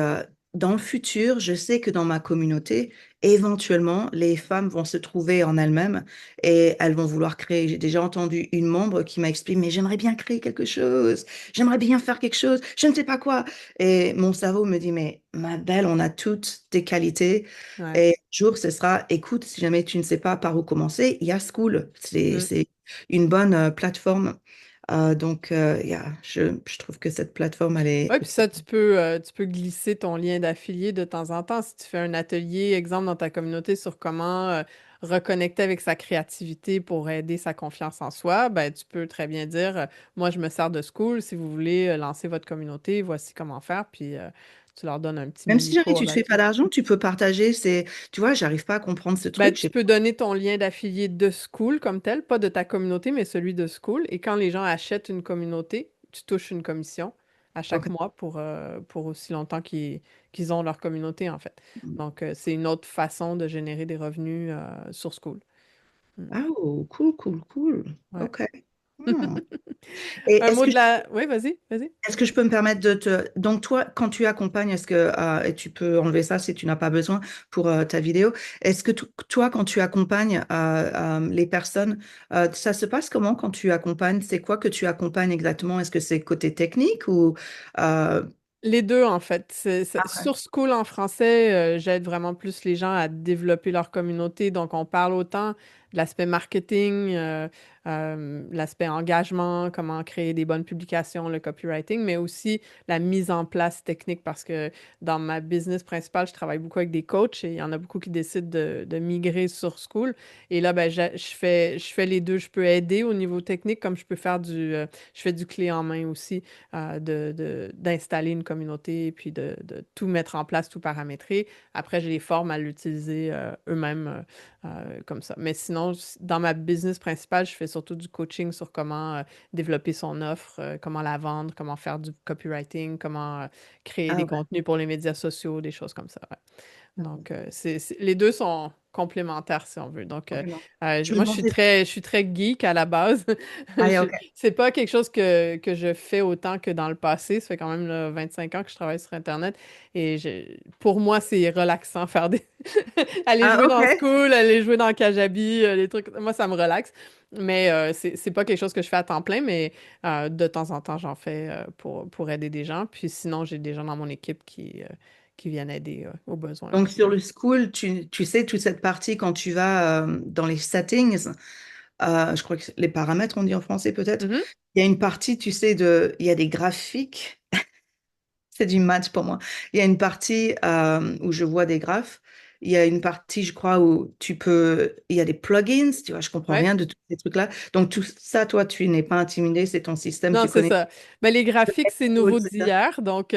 dans le futur, je sais que dans ma communauté, éventuellement, les femmes vont se trouver en elles-mêmes et elles vont vouloir créer. J'ai déjà entendu une membre qui m'a expliqué, mais j'aimerais bien créer quelque chose, j'aimerais bien faire quelque chose, je ne sais pas quoi. Et mon cerveau me dit, mais ma belle, on a toutes des qualités. Ouais. Et un jour, ce sera, écoute, si jamais tu ne sais pas par où commencer, il y a School. Mm. C'est une bonne plateforme. Donc, je trouve que cette plateforme, elle est Ouais, puis aussi... ça, tu peux glisser ton lien d'affilié de temps en temps. Si tu fais un atelier, exemple, dans ta communauté sur comment reconnecter avec sa créativité pour aider sa confiance en soi, ben, tu peux très bien dire, moi, je me sers de School. Si vous voulez lancer votre communauté, voici comment faire. Puis tu leur donnes un petit Même si mini jamais cours tu ne fais pas là-dessus. d'argent, tu peux partager. Tu vois, j'arrive pas à comprendre ce Ben, truc. tu peux donner ton lien d'affilié de School comme tel, pas de ta communauté, mais celui de School. Et quand les gens achètent une communauté, tu touches une commission à chaque Ok. mois pour aussi longtemps qu'ils ont leur communauté, en fait. Donc, c'est une autre façon de générer des revenus sur School. Mm. Ah, oh, cool, cool, cool. Ouais. Ok. Hmm. Et Un mot de la... Oui, vas-y, vas-y. est-ce que je peux me permettre de te... Donc, toi, quand tu accompagnes, est-ce que... et tu peux enlever ça si tu n'as pas besoin pour ta vidéo. Est-ce que toi, quand tu accompagnes les personnes, ça se passe comment quand tu accompagnes? C'est quoi que tu accompagnes exactement? Est-ce que c'est côté technique ou... euh, Les deux, en fait. ah, Sur School en français, j'aide vraiment plus les gens à développer leur communauté. Donc, on parle autant de l'aspect marketing, l'aspect engagement, comment créer des bonnes publications, le copywriting, mais aussi la mise en place technique parce que dans ma business principale, je travaille beaucoup avec des coachs et il y en a beaucoup qui décident de migrer sur School. Et là, ben, je fais les deux. Je peux aider au niveau technique comme je peux faire je fais du clé en main aussi d'installer une communauté et puis de tout mettre en place, tout paramétrer. Après, je les forme à l'utiliser eux-mêmes comme ça. Mais sinon, dans ma business principale, je fais surtout du coaching sur comment développer son offre, comment la vendre, comment faire du copywriting, comment créer des ah, ouais. contenus pour les médias sociaux, des choses comme ça. Ouais. Ah, ouais. Donc, les deux sont complémentaires, si on veut. Donc, Vraiment. Je me moi, demandais... je suis très geek à la base. Allez, ok. C'est pas quelque chose que je fais autant que dans le passé. Ça fait quand même là, 25 ans que je travaille sur Internet. Et pour moi, c'est relaxant faire des... aller Ah, jouer dans ok. School, aller jouer dans Kajabi, les trucs. Moi, ça me relaxe. Mais c'est pas quelque chose que je fais à temps plein, mais de temps en temps, j'en fais pour aider des gens. Puis sinon, j'ai des gens dans mon équipe qui viennent aider aux besoins Donc, aussi. sur le school, tu sais, toute cette partie, quand tu vas dans les settings, je crois que les paramètres, on dit en français peut-être. Mhm. Il y a une partie, tu sais, il y a des graphiques. C'est du maths pour moi. Il y a une partie où je vois des graphes. Il y a une partie, je crois, où il y a des plugins, tu vois, je comprends Ouais. rien de tous ces trucs-là. Donc, tout ça, toi, tu n'es pas intimidé, c'est ton système, Non, tu c'est connais. ça. Ben, les graphiques, c'est nouveau C'est ça? d'hier, donc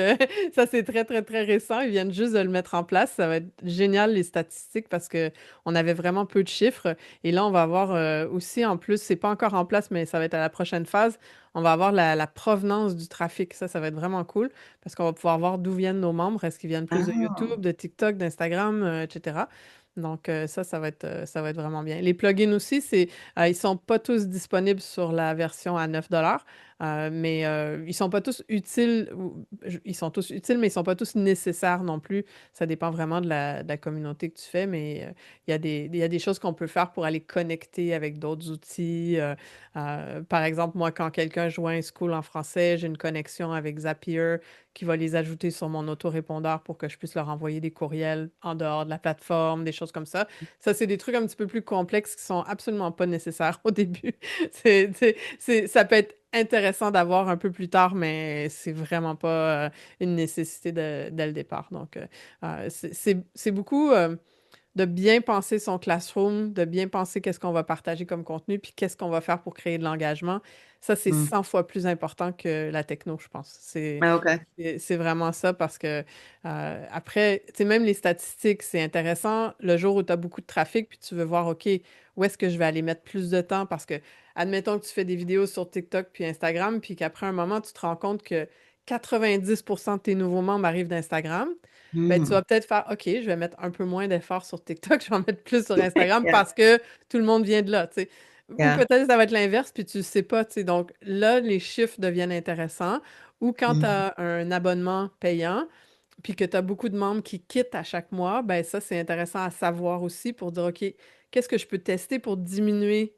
ça, c'est très, très, très récent. Ils viennent juste de le mettre en place. Ça va être génial, les statistiques, parce que on avait vraiment peu de chiffres. Et là, on va avoir aussi, en plus, c'est pas encore en place, mais ça va être à la prochaine phase, on va avoir la provenance du trafic. Ça va être vraiment cool, parce qu'on va pouvoir voir d'où viennent nos membres. Est-ce qu'ils viennent plus de Ah. YouTube, de TikTok, d'Instagram, etc. Donc, ça va être vraiment bien. Les plugins aussi, ils sont pas tous disponibles sur la version à 9 $. Mais ils sont pas tous utiles, ils sont tous utiles, mais ils sont pas tous nécessaires non plus. Ça dépend vraiment de la communauté que tu fais, mais il y a des choses qu'on peut faire pour aller connecter avec d'autres outils. Par exemple, moi, quand quelqu'un joint School en français, j'ai une connexion avec Zapier qui va les ajouter sur mon autorépondeur pour que je puisse leur envoyer des courriels en dehors de la plateforme, des choses comme ça. Ça, c'est des trucs un petit peu plus complexes qui sont absolument pas nécessaires au début. Ça peut être intéressant d'avoir un peu plus tard, mais c'est vraiment pas une nécessité dès le départ. Donc, c'est beaucoup de bien penser son classroom, de bien penser qu'est-ce qu'on va partager comme contenu, puis qu'est-ce qu'on va faire pour créer de l'engagement. Ça, c'est Hmm. 100 fois plus important que la techno, je pense. Ah, ok. C'est vraiment ça parce que après, tu sais, même les statistiques, c'est intéressant. Le jour où tu as beaucoup de trafic, puis tu veux voir, OK, où est-ce que je vais aller mettre plus de temps? Parce que, admettons que tu fais des vidéos sur TikTok puis Instagram, puis qu'après un moment, tu te rends compte que 90% de tes nouveaux membres arrivent d'Instagram. Ben, tu Hmm. vas peut-être faire, OK, je vais mettre un peu moins d'efforts sur TikTok, je vais en mettre plus sur Instagram Yeah. parce que tout le monde vient de là, tu sais. Ou Yeah. peut-être ça va être l'inverse, puis tu ne sais pas, tu sais. Donc là, les chiffres deviennent intéressants. Ou quand tu Hmm. as un abonnement payant, puis que tu as beaucoup de membres qui quittent à chaque mois, ben ça, c'est intéressant à savoir aussi pour dire, OK, qu'est-ce que je peux tester pour diminuer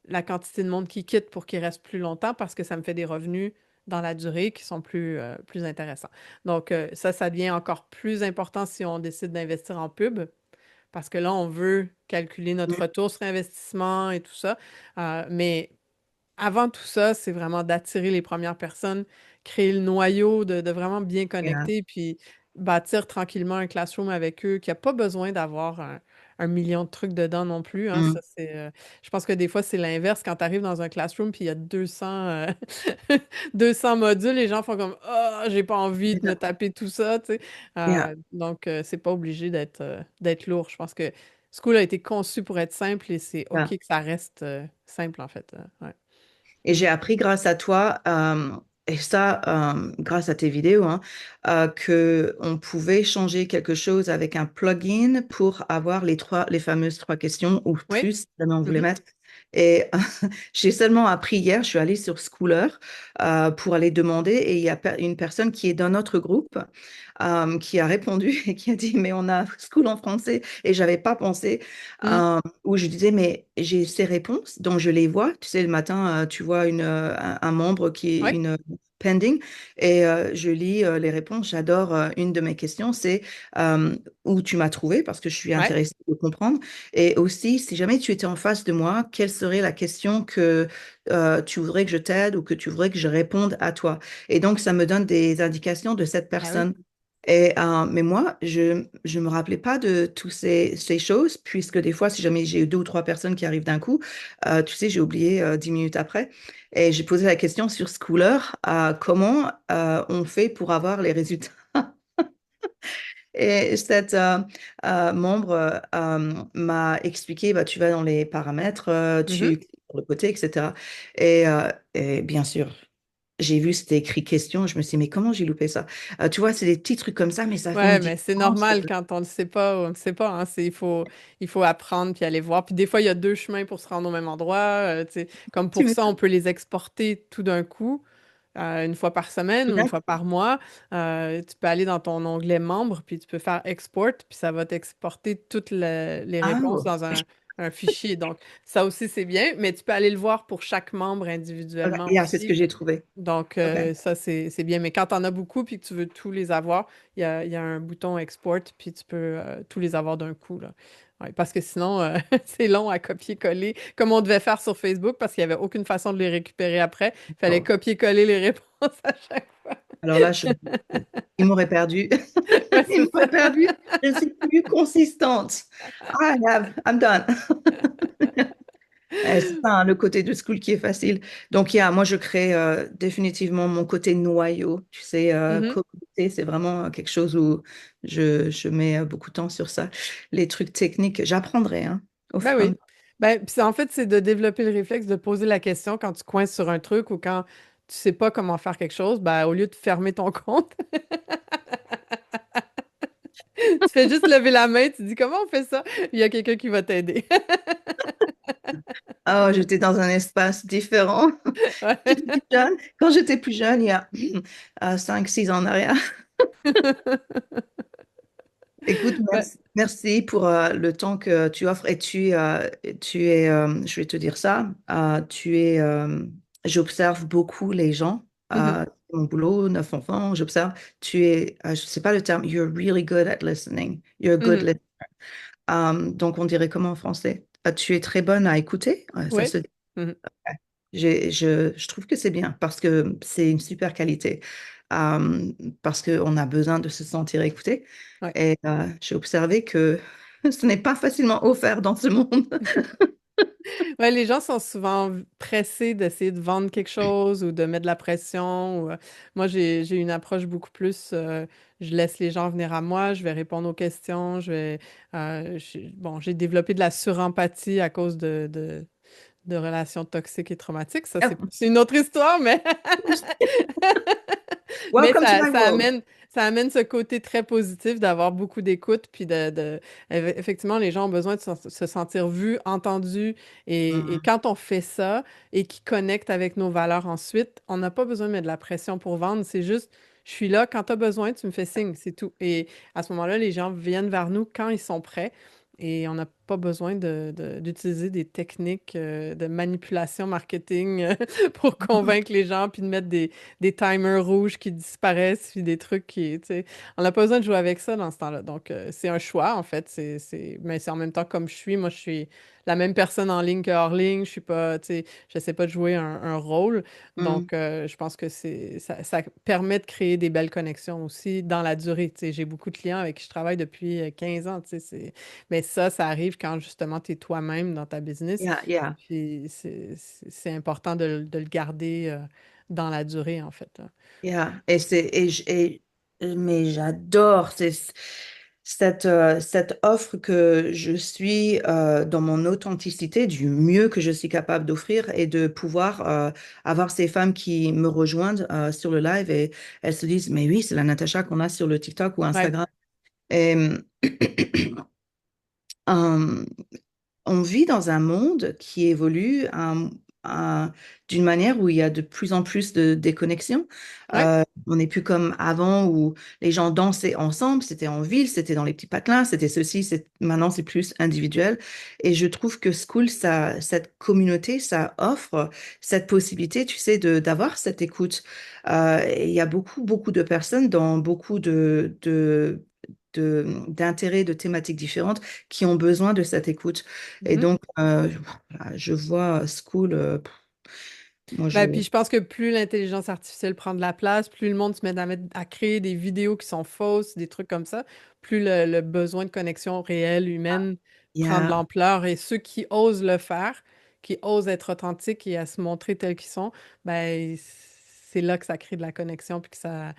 la quantité de monde qui quitte pour qu'il reste plus longtemps parce que ça me fait des revenus dans la durée qui sont plus intéressants. Donc, ça devient encore plus important si on décide d'investir en pub parce que là, on veut calculer notre Hmm. retour sur investissement et tout ça. Mais avant tout ça, c'est vraiment d'attirer les premières personnes, créer le noyau, de vraiment bien Yeah. connecter, puis bâtir tranquillement un classroom avec eux qui n'a pas besoin d'avoir un million de trucs dedans non plus, hein. Hmm. Je pense que des fois, c'est l'inverse. Quand tu arrives dans un classroom puis il y a 200 modules, les gens font comme «Ah, j'ai pas envie de me taper tout ça», tu sais. Yeah. Donc, c'est pas obligé d'être lourd. Je pense que School a été conçu pour être simple et c'est OK Yeah. que ça reste simple, en fait. Ouais. Et j'ai appris grâce à toi, et ça, grâce à tes vidéos, hein, que on pouvait changer quelque chose avec un plugin pour avoir les fameuses trois questions ou Oui. plus, si jamais on voulait Mhm. mettre. Et j'ai seulement appris hier, je suis allée sur Schooler pour aller demander, et il y a une personne qui est dans notre groupe qui a répondu et qui a dit, mais on a School en français, et j'avais pas pensé Mm. où je disais, mais j'ai ces réponses, donc je les vois. Tu sais, le matin, tu vois un membre qui est Oui. une pending, et je lis les réponses. J'adore une de mes questions, c'est euh, où tu m'as trouvé, parce que je suis Ouais. intéressée de comprendre. Et aussi, si jamais tu étais en face de moi, quelle serait la question que tu voudrais que je t'aide ou que tu voudrais que je réponde à toi? Et donc, ça me donne des indications de cette Ben oui. personne. Mais moi, je me rappelais pas de toutes ces choses, puisque des fois, si jamais j'ai eu deux ou trois personnes qui arrivent d'un coup, tu sais, j'ai oublié 10 minutes après. Et j'ai posé la question sur Schooler, comment on fait pour avoir les résultats? Et cet membre m'a expliqué, bah, tu vas dans les paramètres, Mhm. tu cliques sur le côté, etc. Et bien sûr, j'ai vu, c'était écrit question, je me suis dit, mais comment j'ai loupé ça? Tu vois, c'est des petits trucs comme ça, mais ça fait une Ouais, mais c'est différence. normal quand on ne sait pas, on ne sait pas, hein. Il faut apprendre puis aller voir. Puis des fois, il y a deux chemins pour se rendre au même endroit. Tu sais, comme Tu pour ça, on m'étonnes. peut les exporter tout d'un coup, une fois par semaine ou une fois par mois. Tu peux aller dans ton onglet membre, puis tu peux faire export, puis ça va t'exporter toutes les Ah, réponses dans un fichier. Donc, ça aussi, c'est bien, mais tu peux aller le voir pour chaque membre ok, individuellement yeah, c'est ce que aussi. j'ai trouvé. Donc, OK. ça, c'est bien. Mais quand tu en as beaucoup puis que tu veux tous les avoir, il y a un bouton export puis tu peux tous les avoir d'un coup, là. Ouais, parce que sinon, c'est long à copier-coller, comme on devait faire sur Facebook, parce qu'il n'y avait aucune façon de les récupérer après. Il fallait Oh. copier-coller les réponses à chaque fois. Alors là, ils m'auraient perdu. Ouais, Ils c'est ça. m'auraient perdu. Je ne suis plus consistante. I'm done. C'est ça, hein, le côté de school qui est facile. Donc, moi, je crée définitivement mon côté noyau. Tu sais, Mhm. communauté, c'est vraiment quelque chose où je mets beaucoup de temps sur ça. Les trucs techniques, j'apprendrai hein, au Ben fur et à oui. mesure. Ben, puis en fait, c'est de développer le réflexe de poser la question quand tu coinces sur un truc ou quand tu sais pas comment faire quelque chose, ben, au lieu de fermer ton compte, tu fais juste lever la main, tu dis comment on fait ça? Il y a quelqu'un qui va t'aider. Oh, j'étais dans un espace différent. Ouais. J'étais plus jeune. Quand j'étais plus jeune, il y a 5, 6 ans en arrière. Écoute, Ben, merci pour le temps que tu offres et tu es, je vais te dire ça, j'observe beaucoup les gens. mhm, Mon boulot, 9 enfants, j'observe. Je sais pas le terme, you're really good at listening. You're a good mhm. listener. Donc on dirait comment en français? Tu es très bonne à écouter. Ça Oui. se Mhm. je trouve que c'est bien parce que c'est une super qualité. Euh, Parce qu'on a besoin de se sentir écouté. Ouais. Et j'ai observé que ce n'est pas facilement offert dans ce monde. Ouais, les gens sont souvent pressés d'essayer de vendre quelque chose ou de mettre de la pression. Moi, j'ai une approche beaucoup plus, je laisse les gens venir à moi, je vais répondre aux questions, bon, j'ai développé de la surempathie à cause de relations toxiques et traumatiques. Ça, c'est une autre histoire, mais mais Welcome to my world. ça amène ce côté très positif d'avoir beaucoup d'écoute, puis effectivement, les gens ont besoin de se sentir vus, entendus, et Mhm. quand on fait ça et qu'ils connectent avec nos valeurs ensuite, on n'a pas besoin de mettre de la pression pour vendre, c'est juste, je suis là, quand tu as besoin, tu me fais signe, c'est tout. Et à ce moment-là, les gens viennent vers nous quand ils sont prêts. Et on n'a pas besoin d'utiliser des techniques de manipulation marketing pour convaincre les gens, puis de mettre des timers rouges qui disparaissent, puis des trucs qui, tu sais, on n'a pas besoin de jouer avec ça dans ce temps-là. Donc, c'est un choix, en fait. Mais c'est en même temps comme je suis. Moi, je suis la même personne en ligne que hors ligne. Je suis pas, tu sais, j'essaie pas de jouer un rôle. Mhm. Donc, je pense que ça permet de créer des belles connexions aussi dans la durée. Tu sais, j'ai beaucoup de clients avec qui je travaille depuis 15 ans. Tu sais, mais ça arrive quand justement tu es toi-même dans ta business. Yeah, yeah, Puis c'est important de le garder dans la durée, en fait, là. yeah. Mais j'adore cette offre que je suis dans mon authenticité du mieux que je suis capable d'offrir et de pouvoir avoir ces femmes qui me rejoignent sur le live et elles se disent, mais oui, c'est la Natacha qu'on a sur le TikTok ou Ouais. Instagram. Et, euh, on vit dans un monde qui évolue d'une manière où il y a de plus en plus de déconnexion. Ouais. On n'est plus comme avant où les gens dansaient ensemble, c'était en ville, c'était dans les petits patelins, c'était ceci, maintenant c'est plus individuel. Et je trouve que School, cette communauté, ça offre cette possibilité, tu sais, d'avoir cette écoute. Et il y a beaucoup, beaucoup de personnes dans beaucoup d'intérêts, de thématiques différentes qui ont besoin de cette écoute. Et Mhm. donc, voilà, je vois School, moi Ben, je... puis je pense que plus l'intelligence artificielle prend de la place, plus le monde se met à créer des vidéos qui sont fausses, des trucs comme ça, plus le besoin de connexion réelle, humaine, prend de Yeah, l'ampleur. Et ceux qui osent le faire, qui osent être authentiques et à se montrer tels qu'ils sont, ben, c'est là que ça crée de la connexion, puis que ça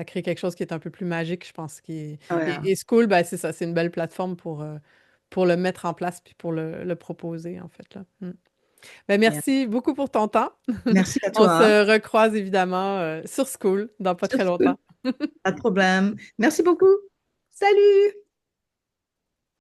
crée quelque chose qui est un peu plus magique, je pense. ouais, Et School, ben, c'est ça, c'est une belle plateforme pour le mettre en place, puis pour le proposer, en fait, là. Mm. Ben, yeah. merci beaucoup pour ton temps. Merci à On toi, hein. se recroise évidemment sur School dans pas Sur très longtemps. School, pas de problème. Merci beaucoup. Salut!